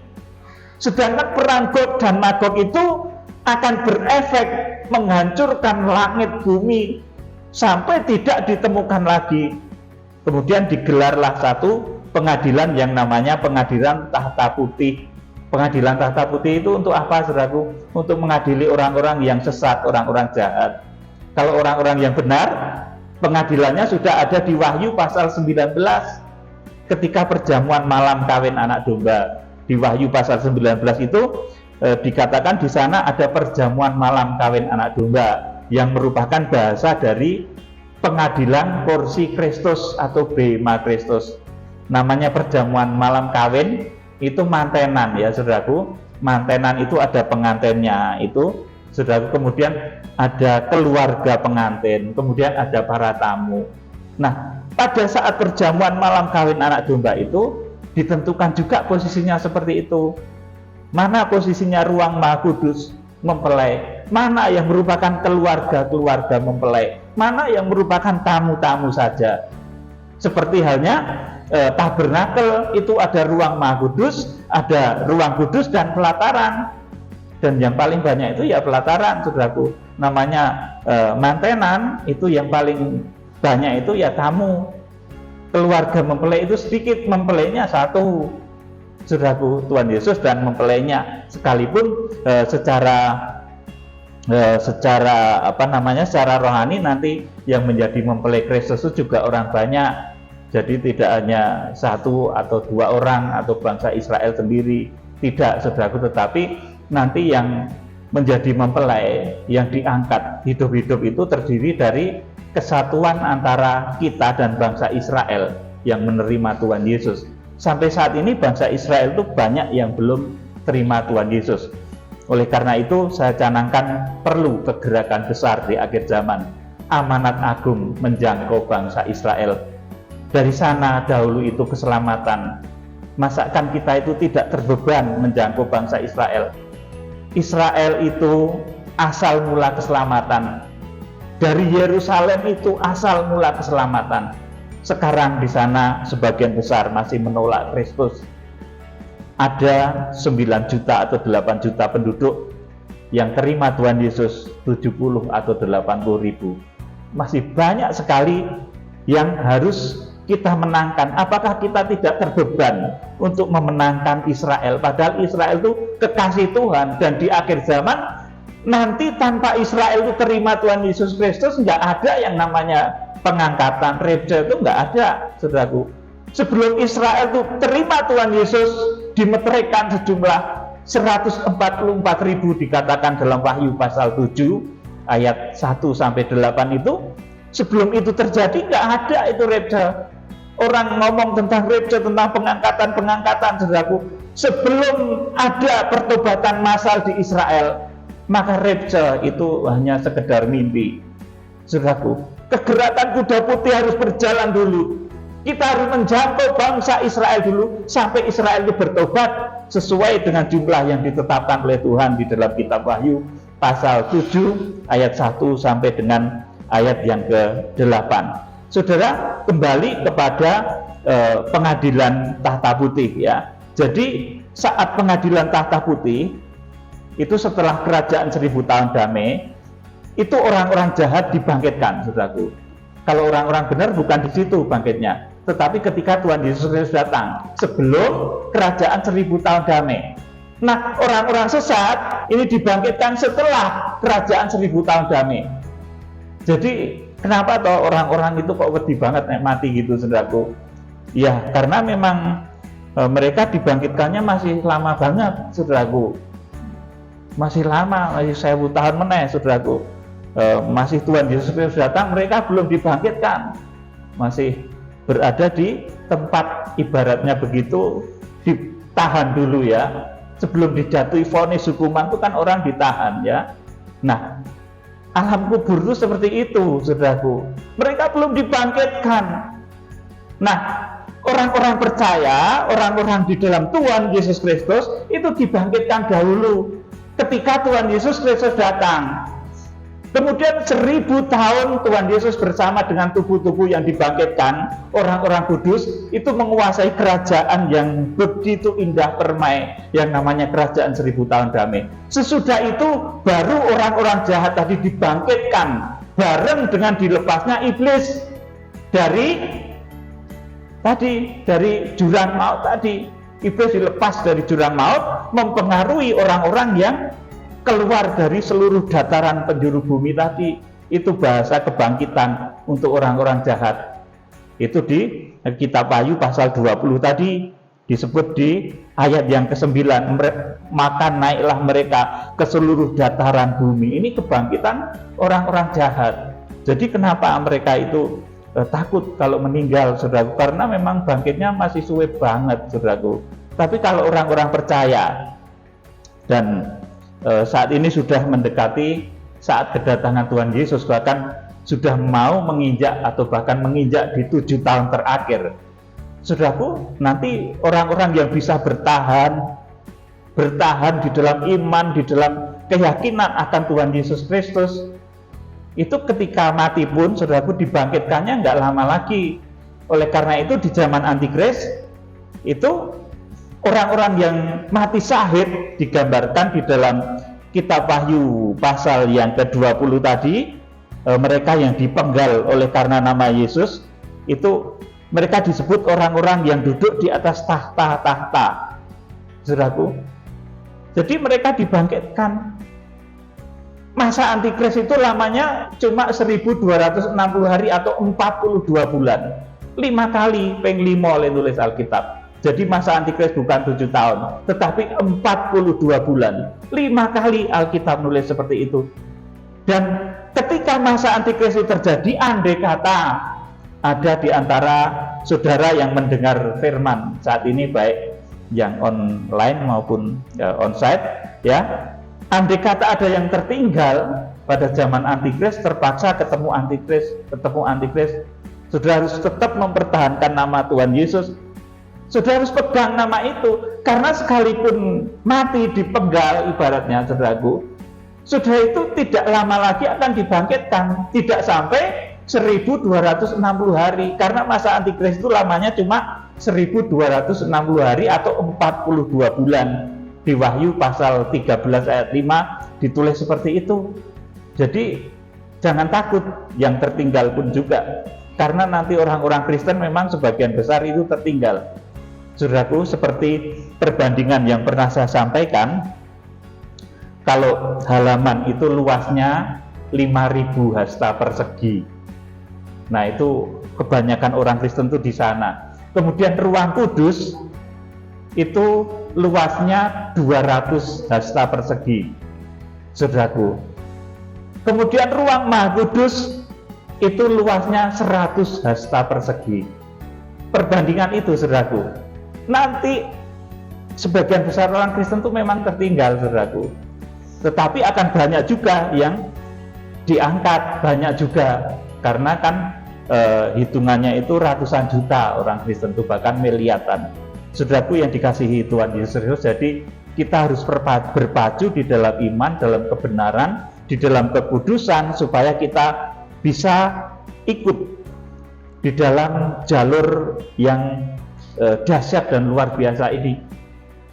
A: Sedangkan perang Gog dan Magog itu akan berefek menghancurkan langit bumi sampai tidak ditemukan lagi. Kemudian digelarlah satu pengadilan yang namanya pengadilan tahta putih. Pengadilan tahta putih itu untuk apa, saudaraku? Untuk mengadili orang-orang yang sesat, orang-orang jahat. Kalau orang-orang yang benar, pengadilannya sudah ada di Wahyu pasal 19 ketika perjamuan malam kawin anak domba. Di Wahyu pasal 19 itu dikatakan di sana ada perjamuan malam kawin anak domba, yang merupakan bahasa dari pengadilan kursi Kristus atau bema Kristus. Namanya perjamuan malam kawin, itu mantenan, ya saudaraku. Mantenan itu ada pengantinnya itu, saudaraku. Kemudian ada keluarga pengantin, kemudian ada para tamu. Nah, pada saat perjamuan malam kawin anak domba itu ditentukan juga posisinya seperti itu. Mana posisinya ruang Maha Kudus mempelai, mana yang merupakan keluarga-keluarga mempelai, mana yang merupakan tamu-tamu saja. Seperti halnya tabernakel itu ada ruang Maha Kudus, ada ruang kudus dan pelataran. Dan yang paling banyak itu ya pelataran, saudaraku. Namanya mantenan itu yang paling banyak itu ya tamu. Keluarga mempelai itu sedikit, mempelainya satu, saudaraku, Tuhan Yesus dan mempelainya. Sekalipun secara rohani nanti yang menjadi mempelai Kristus itu juga orang banyak. Jadi tidak hanya satu atau dua orang atau bangsa Israel sendiri, tidak, saudaraku, tetapi nanti yang menjadi mempelai, yang diangkat hidup-hidup itu terdiri dari kesatuan antara kita dan bangsa Israel yang menerima Tuhan Yesus. Sampai saat ini bangsa Israel itu banyak yang belum terima Tuhan Yesus. Oleh karena itu saya canangkan perlu kegerakan besar di akhir zaman, amanat agung menjangkau bangsa Israel. Dari sana dahulu itu keselamatan. Masakan kita itu tidak terbeban menjangkau bangsa Israel. Israel itu asal mula keselamatan. Dari Yerusalem itu asal mula keselamatan. Sekarang di sana sebagian besar masih menolak Kristus. Ada 9 juta atau 8 juta penduduk yang terima Tuhan Yesus, 70 atau 80 ribu. Masih banyak sekali yang harus kita menangkan. Apakah kita tidak terbeban untuk memenangkan Israel? Padahal Israel itu kekasih Tuhan, dan di akhir zaman nanti tanpa Israel itu terima Tuhan Yesus Kristus, nggak ada yang namanya pengangkatan, rapture itu nggak ada, saudaraku. Sebelum Israel itu terima Tuhan Yesus, dimeteraikan sejumlah 144.000 dikatakan dalam Wahyu pasal 7 ayat 1 sampai 8 itu. Sebelum itu terjadi nggak ada itu rapture. Orang ngomong tentang rapture, tentang pengangkatan, saudaraku, sebelum ada pertobatan massal di Israel, maka rapture itu hanya sekedar mimpi, saudaraku. Kegerakan kuda putih harus berjalan dulu. Kita harus menjangkau bangsa Israel dulu sampai Israel itu bertobat sesuai dengan jumlah yang ditetapkan oleh Tuhan di dalam kitab Wahyu pasal 7 ayat 1 sampai dengan ayat yang ke-8. Saudara, kembali kepada pengadilan tahta putih ya. Jadi saat pengadilan tahta putih itu setelah kerajaan 1000 tahun damai, itu orang-orang jahat dibangkitkan, saudaraku. Kalau orang-orang benar bukan di situ bangkitnya, tetapi ketika Tuhan Yesus datang sebelum kerajaan 1000 tahun damai. Nah, orang-orang sesat ini dibangkitkan setelah kerajaan 1000 tahun damai. Jadi kenapa toh orang-orang itu kok wedi banget mati gitu, saudaraku? Ya, karena memang mereka dibangkitkannya masih lama banget, saudaraku. Masih lama, masih 1000 tahun meneh, saudaraku. Masih Tuhan Yesus Kristus datang, mereka belum dibangkitkan, masih berada di tempat ibaratnya begitu, ditahan dulu ya, sebelum dijatuhi vonis hukuman itu kan orang ditahan ya. Nah, alam kubur itu seperti itu, saudaraku, mereka belum dibangkitkan. Nah, orang-orang percaya, orang-orang di dalam Tuhan Yesus Kristus itu dibangkitkan dahulu ketika Tuhan Yesus Kristus datang. Kemudian 1000 tahun Tuhan Yesus bersama dengan tubuh-tubuh yang dibangkitkan, orang-orang kudus itu menguasai kerajaan yang begitu indah permai yang namanya kerajaan 1000 tahun damai. Sesudah itu baru orang-orang jahat tadi dibangkitkan bareng dengan dilepasnya iblis dari jurang maut tadi. Iblis dilepas dari jurang maut, mempengaruhi orang-orang yang keluar dari seluruh dataran penjuru bumi tadi. Itu bahasa kebangkitan untuk orang-orang jahat. Itu di kitab Wahyu pasal 20 tadi disebut di ayat yang ke-9, maka naiklah mereka ke seluruh dataran bumi. Ini kebangkitan orang-orang jahat. Jadi kenapa mereka itu takut kalau meninggal, saudaraku? Karena memang bangkitnya masih suwe banget, saudaraku. Tapi kalau orang-orang percaya dan saat ini sudah mendekati saat kedatangan Tuhan Yesus, bahkan sudah mau menginjak atau bahkan menginjak di 7 tahun terakhir, saudaraku, nanti orang-orang yang bisa bertahan di dalam iman, di dalam keyakinan akan Tuhan Yesus Kristus, itu ketika mati pun, saudaraku, dibangkitkannya nggak lama lagi. Oleh karena itu di zaman Antikris itu orang-orang yang mati syahid digambarkan di dalam kitab Wahyu pasal yang ke-20 tadi, mereka yang dipenggal oleh karena nama Yesus, itu mereka disebut orang-orang yang duduk di atas tahta-tahta, saudaraku. Jadi mereka dibangkitkan. Masa Antikris itu lamanya cuma 1260 hari atau 42 bulan. 5 kali peng 5 oleh tulis Alkitab. Jadi masa Antikris bukan 7 tahun, tetapi 42 bulan. 5 kali Alkitab nulis seperti itu. Dan ketika masa Antikris itu terjadi, andai kata ada di antara saudara yang mendengar firman saat ini, baik yang online maupun onsite ya, andai kata ada yang tertinggal pada zaman Antikris, terpaksa ketemu Antikris, saudara harus tetap mempertahankan nama Tuhan Yesus. Saudara harus pegang nama itu, karena sekalipun mati dipenggal ibaratnya, saudaraku, saudara itu tidak lama lagi akan dibangkitkan, tidak sampai 1260 hari, karena masa Antikris itu lamanya cuma 1260 hari atau 42 bulan. Di Wahyu pasal 13 ayat 5 ditulis seperti itu. Jadi jangan takut yang tertinggal pun juga, karena nanti orang-orang Kristen memang sebagian besar itu tertinggal. Saudaraku, seperti perbandingan yang pernah saya sampaikan, kalau halaman itu luasnya 5000 hasta persegi, Nah, itu kebanyakan orang Kristen itu di sana. Kemudian ruang kudus itu luasnya 200 hasta persegi, saudaraku. Kemudian ruang Maha Kudus itu luasnya 100 hasta persegi. Perbandingan itu, saudaraku, nanti sebagian besar orang Kristen itu memang tertinggal, saudaraku. Tetapi akan banyak juga yang diangkat, banyak juga, karena kan hitungannya itu ratusan juta orang Kristen itu, bahkan miliaran. Saudaraku yang dikasihi Tuhan Yesus Kristus, jadi kita harus berpacu di dalam iman, dalam kebenaran, di dalam kekudusan, supaya kita bisa ikut di dalam jalur yang dahsyat dan luar biasa ini.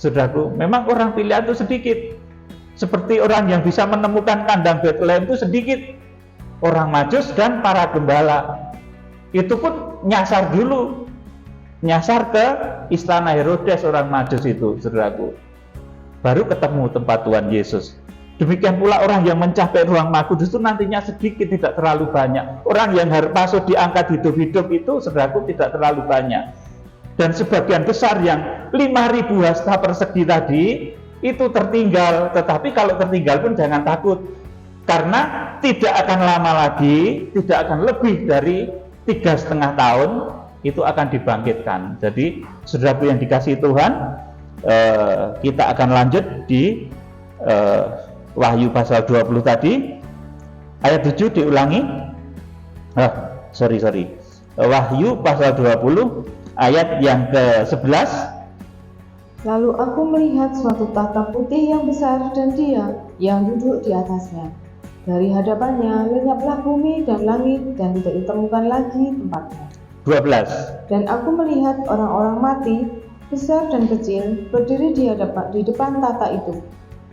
A: Saudaraku, memang orang pilihan itu sedikit, seperti orang yang bisa menemukan kandang Bethlehem itu sedikit. Orang Majus dan para gembala itu pun nyasar dulu, nyasar ke istana Herodes orang Majus itu, saudaraku, baru ketemu tempat Tuhan Yesus. Demikian pula orang yang mencapai ruang Maha Kudus itu nantinya sedikit, tidak terlalu banyak. Orang yang masuk diangkat hidup-hidup itu, saudaraku, tidak terlalu banyak. Dan sebagian besar yang 5.000 hasta persegi tadi itu tertinggal. Tetapi kalau tertinggal pun jangan takut, karena tidak akan lama lagi, tidak akan lebih dari 3,5 tahun itu akan dibangkitkan. Jadi saudaraku yang dikasihi Tuhan, kita akan lanjut di Wahyu pasal 20 tadi, ayat 7 diulangi. Wahyu pasal 20 ayat yang ke-11.
B: Lalu aku melihat suatu tahta putih yang besar dan Dia yang duduk di atasnya. Dari hadapannya lenyaplah bumi dan langit, dan tidak ditemukan lagi tempatnya.
A: 12.
B: Dan aku melihat orang-orang mati, besar dan kecil, berdiri di depan tahta itu.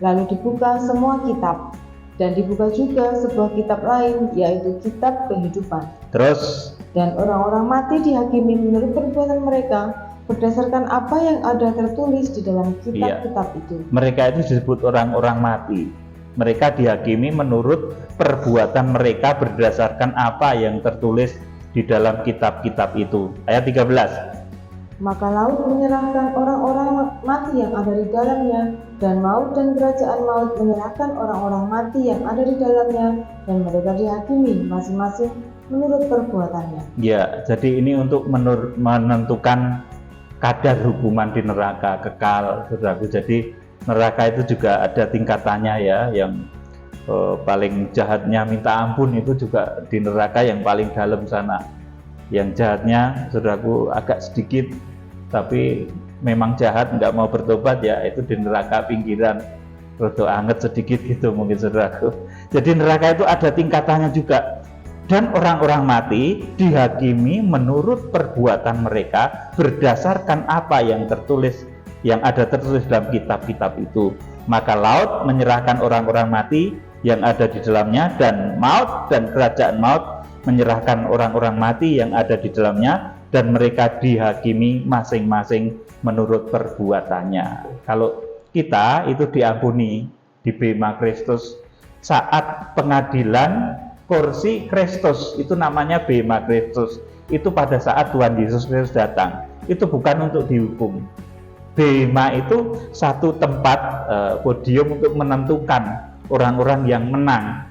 B: Lalu dibuka semua kitab, dan dibuka juga sebuah kitab lain, yaitu kitab kehidupan.
A: Terus,
B: dan orang-orang mati dihakimi menurut perbuatan mereka, berdasarkan apa yang ada tertulis di dalam kitab-kitab itu.
A: Mereka itu disebut orang-orang mati. Mereka dihakimi menurut perbuatan mereka berdasarkan apa yang tertulis di dalam kitab-kitab itu. Ayat 13.
B: Maka laut menyerahkan orang-orang mati yang ada di dalamnya, dan maut dan kerajaan maut menyerahkan orang-orang mati yang ada di dalamnya, dan mereka dihakimi masing-masing menurut perbuatannya. Ya, jadi ini untuk menentukan kadar hukuman di neraka kekal, saudaraku. Jadi neraka itu juga ada tingkatannya ya, yang paling jahatnya minta ampun itu juga di neraka yang paling dalam sana. Yang jahatnya, saudaraku, agak sedikit tapi memang jahat, nggak mau bertobat, ya itu di neraka pinggiran, rodo anget sedikit gitu mungkin, saudaraku. Jadi neraka itu ada tingkatannya juga. Dan orang-orang mati dihakimi menurut perbuatan mereka berdasarkan apa yang ada tertulis dalam kitab-kitab itu. Maka laut menyerahkan orang-orang mati yang ada di dalamnya, dan maut dan kerajaan maut menyerahkan orang-orang mati yang ada di dalamnya, dan mereka dihakimi masing-masing menurut perbuatannya. Kalau kita itu diampuni di bema Kristus saat pengadilan kursi Kristus, itu namanya bema Kristus. Itu pada saat Tuhan Yesus Kristus datang, itu bukan untuk dihukum. Bema itu satu tempat podium untuk menentukan orang-orang yang menang,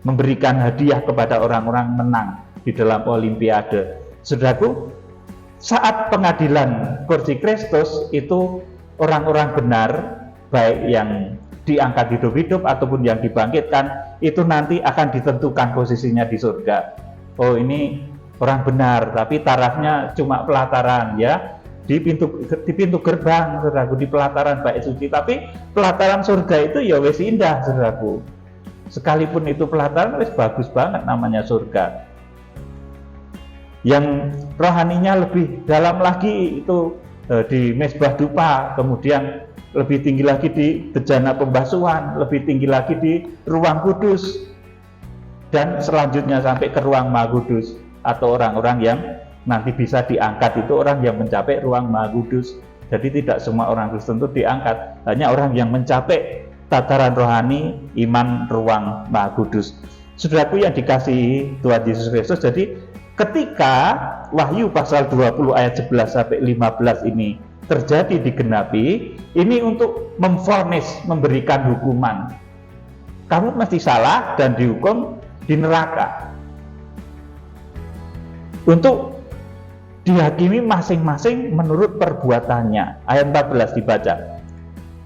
B: memberikan hadiah kepada orang-orang menang di dalam olimpiade. Saudaraku, saat pengadilan kursi Kristus itu orang-orang benar, baik yang diangkat hidup-hidup ataupun yang dibangkitkan, itu nanti akan ditentukan posisinya di surga. Oh, ini orang benar, tapi tarafnya cuma pelataran, ya, di pintu gerbang, saudaraku, di pelataran bait suci. Tapi pelataran surga itu ya wis indah, saudaraku. Sekalipun itu pelataran, wis bagus banget namanya surga. Yang rohaninya lebih dalam lagi itu di Mezbah Dupa, kemudian lebih tinggi lagi di bejana pembasuhan, lebih tinggi lagi di ruang kudus, dan selanjutnya sampai ke ruang Maha Kudus, atau orang-orang yang nanti bisa diangkat itu orang yang mencapai ruang Maha Kudus. Jadi tidak semua orang Kristen itu diangkat, hanya orang yang mencapai tataran rohani iman ruang Maha Kudus. Saudaraku yang dikasihi Tuhan Yesus Kristus, jadi
A: ketika Wahyu pasal 20 ayat 11 sampai 15 ini terjadi digenapi, ini untuk memvonis, memberikan hukuman. Kamu mesti salah dan dihukum di neraka. Untuk dihakimi masing-masing menurut perbuatannya. Ayat 14 dibaca.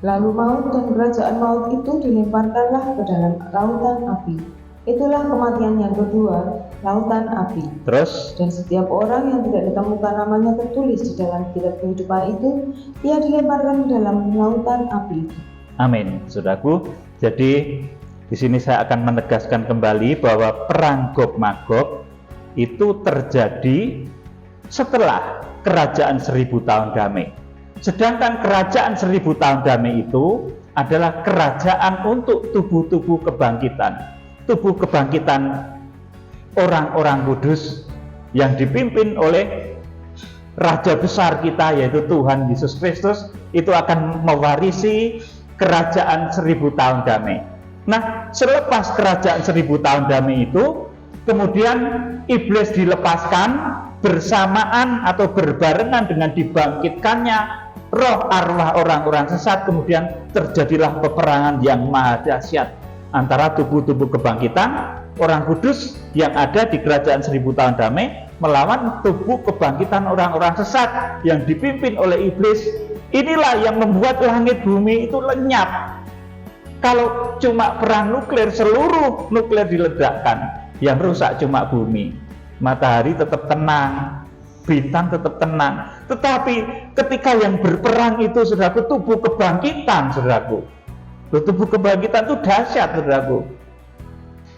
B: Lalu maut dan kerajaan maut itu dilemparkanlah ke dalam lautan api. Itulah kematian yang kedua, lautan api.
A: Terus,
B: Dan setiap orang yang tidak ditemukan namanya tertulis di dalam kitab kehidupan itu, ia dilemparkan ke dalam lautan api.
A: amin, saudaraku. Jadi di sini saya akan menegaskan kembali bahwa perang Gog Magog itu terjadi setelah kerajaan 1000 tahun damai. Sedangkan kerajaan 1000 tahun damai itu adalah kerajaan untuk tubuh-tubuh kebangkitan. Tubuh kebangkitan orang-orang kudus yang dipimpin oleh Raja besar kita, yaitu Tuhan Yesus Kristus, itu akan mewarisi kerajaan 1000 tahun damai. Nah, selepas kerajaan 1000 tahun damai itu, kemudian iblis dilepaskan bersamaan atau berbarengan dengan dibangkitkannya roh arwah orang-orang sesat. Kemudian terjadilah peperangan yang maha dahsyat antara tubuh-tubuh kebangkitan orang kudus yang ada di kerajaan 1000 tahun damai melawan tubuh kebangkitan orang-orang sesat yang dipimpin oleh iblis. Inilah yang membuat langit bumi itu lenyap. Kalau cuma perang nuklir, seluruh nuklir diledakkan, yang rusak cuma bumi. Matahari tetap tenang, bintang tetap tenang. Tetapi ketika yang berperang itu, saudaraku, tubuh kebangkitan, saudaraku. Tubuh kebangkitan itu dahsyat, saudaraku.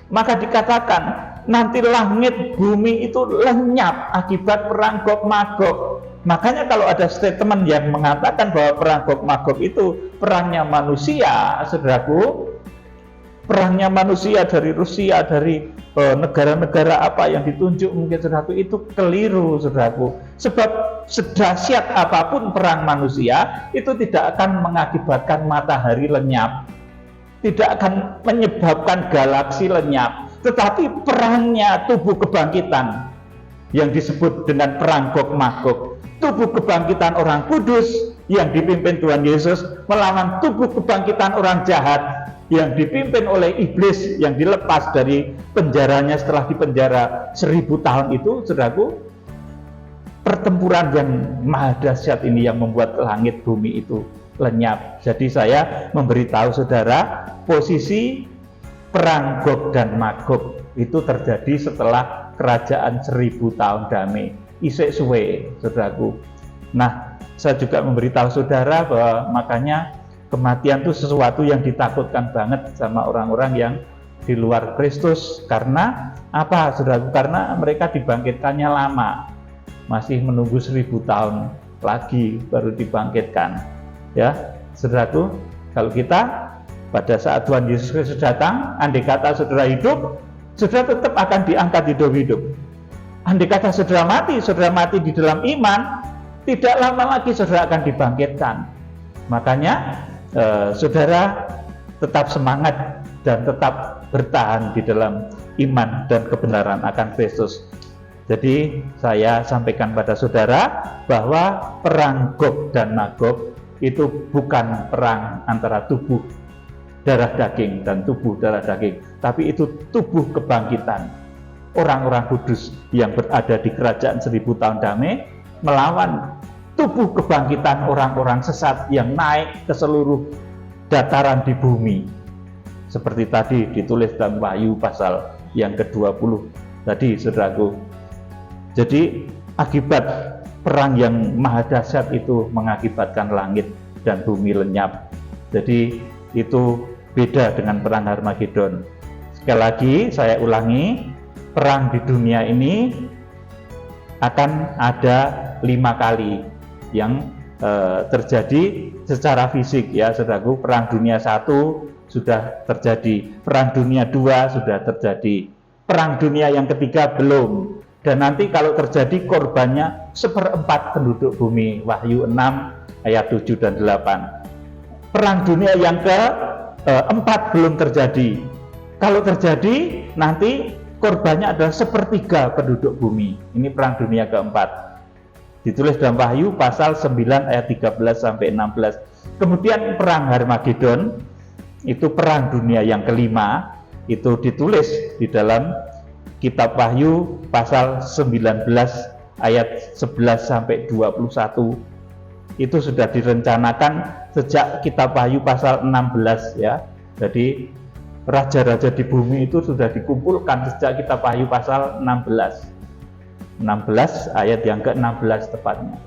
A: Maka dikatakan nanti langit bumi itu lenyap akibat perang Gog Magog. Makanya kalau ada statement yang mengatakan bahwa perang Gog Magog itu perangnya manusia, saudaraku, perangnya manusia dari Rusia, dari negara-negara apa yang ditunjuk mungkin, saudaraku, itu keliru, saudaraku. Sebab sedahsyat apapun perang manusia itu tidak akan mengakibatkan matahari lenyap, tidak akan menyebabkan galaksi lenyap, tetapi perangnya tubuh kebangkitan yang disebut dengan perang Gog Magog, tubuh kebangkitan orang kudus yang dipimpin Tuhan Yesus melawan tubuh kebangkitan orang jahat yang dipimpin oleh iblis yang dilepas dari penjaranya setelah dipenjara 1000 tahun itu, saudaraku. Pertempuran yang maha dahsyat ini yang membuat langit bumi itu lenyap. Jadi saya memberitahu saudara, posisi perang Gog dan Magog itu terjadi setelah kerajaan 1000 tahun damai. Isek suwe, saudaraku. Nah, saya juga memberitahu saudara bahwa makanya kematian itu sesuatu yang ditakutkan banget sama orang-orang yang di luar Kristus. Karena apa, saudaraku? Karena mereka dibangkitkannya lama, masih menunggu 1000 tahun lagi baru dibangkitkan. Ya, saudaraku, kalau kita pada saat Tuhan Yesus Kristus datang, andai kata saudara hidup, saudara tetap akan diangkat hidup-hidup. Andai kata saudara mati di dalam iman, tidak lama lagi saudara akan dibangkitkan. Makanya saudara tetap semangat dan tetap bertahan di dalam iman dan kebenaran akan Kristus. Jadi saya sampaikan pada saudara bahwa perang Gog dan Magog itu bukan perang antara tubuh darah daging dan tubuh darah daging, tapi itu tubuh kebangkitan orang-orang kudus yang berada di kerajaan 1000 tahun damai melawan tubuh kebangkitan orang-orang sesat yang naik ke seluruh dataran di bumi. Seperti tadi ditulis dalam Wahyu pasal yang ke-20 tadi, saudaraku. Jadi akibat perang yang maha dahsyat itu mengakibatkan langit dan bumi lenyap. Jadi itu beda dengan perang Harmagedon. Sekali lagi saya ulangi, perang di dunia ini akan ada 5 kali yang terjadi secara fisik, ya saudaraku. Perang dunia 1 sudah terjadi, perang dunia 2 sudah terjadi, perang dunia yang ketiga belum. Dan nanti kalau terjadi korbannya 1/4 penduduk bumi. Wahyu 6 ayat 7 dan 8. Perang dunia yang ke-4 belum terjadi. Kalau terjadi nanti korbannya adalah sepertiga penduduk bumi. Ini perang dunia keempat. Ditulis dalam Wahyu pasal 9 ayat 13 sampai 16. Kemudian perang Harmagedon, itu perang dunia yang kelima, itu ditulis di dalam kitab Wahyu pasal 19 ayat 11 sampai 21. Itu sudah direncanakan sejak kitab Wahyu pasal 16 ya. Jadi raja-raja di bumi itu sudah dikumpulkan sejak kitab Wahyu pasal 16 ayat yang ke-16 tepatnya.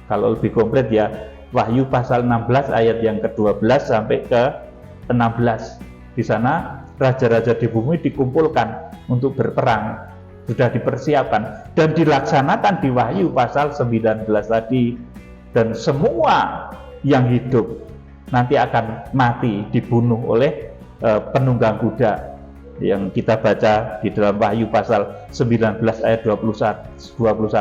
A: Kalau lebih komplit ya Wahyu pasal 16 ayat yang ke-12 sampai ke-16. Di sana raja-raja di bumi dikumpulkan untuk berperang, sudah dipersiapkan dan dilaksanakan di Wahyu pasal 19 tadi. Dan semua yang hidup nanti akan mati, dibunuh oleh penunggang kuda yang kita baca di dalam Wahyu pasal 19 ayat 21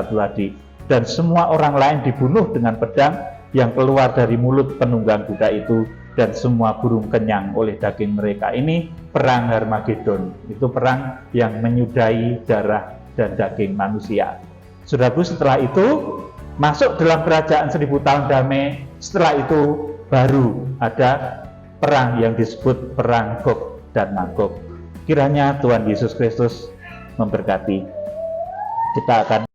A: tadi. Dan semua orang lain dibunuh dengan pedang yang keluar dari mulut penunggang kuda itu, dan semua burung kenyang oleh daging mereka. Ini perang Harmagedon, itu perang yang menyudahi darah dan daging manusia. Saudaraku, setelah itu masuk dalam kerajaan 1000 tahun damai. Setelah itu baru ada perang yang disebut perang Gog dan Magog. Kiranya Tuhan Yesus Kristus memberkati. Kita akan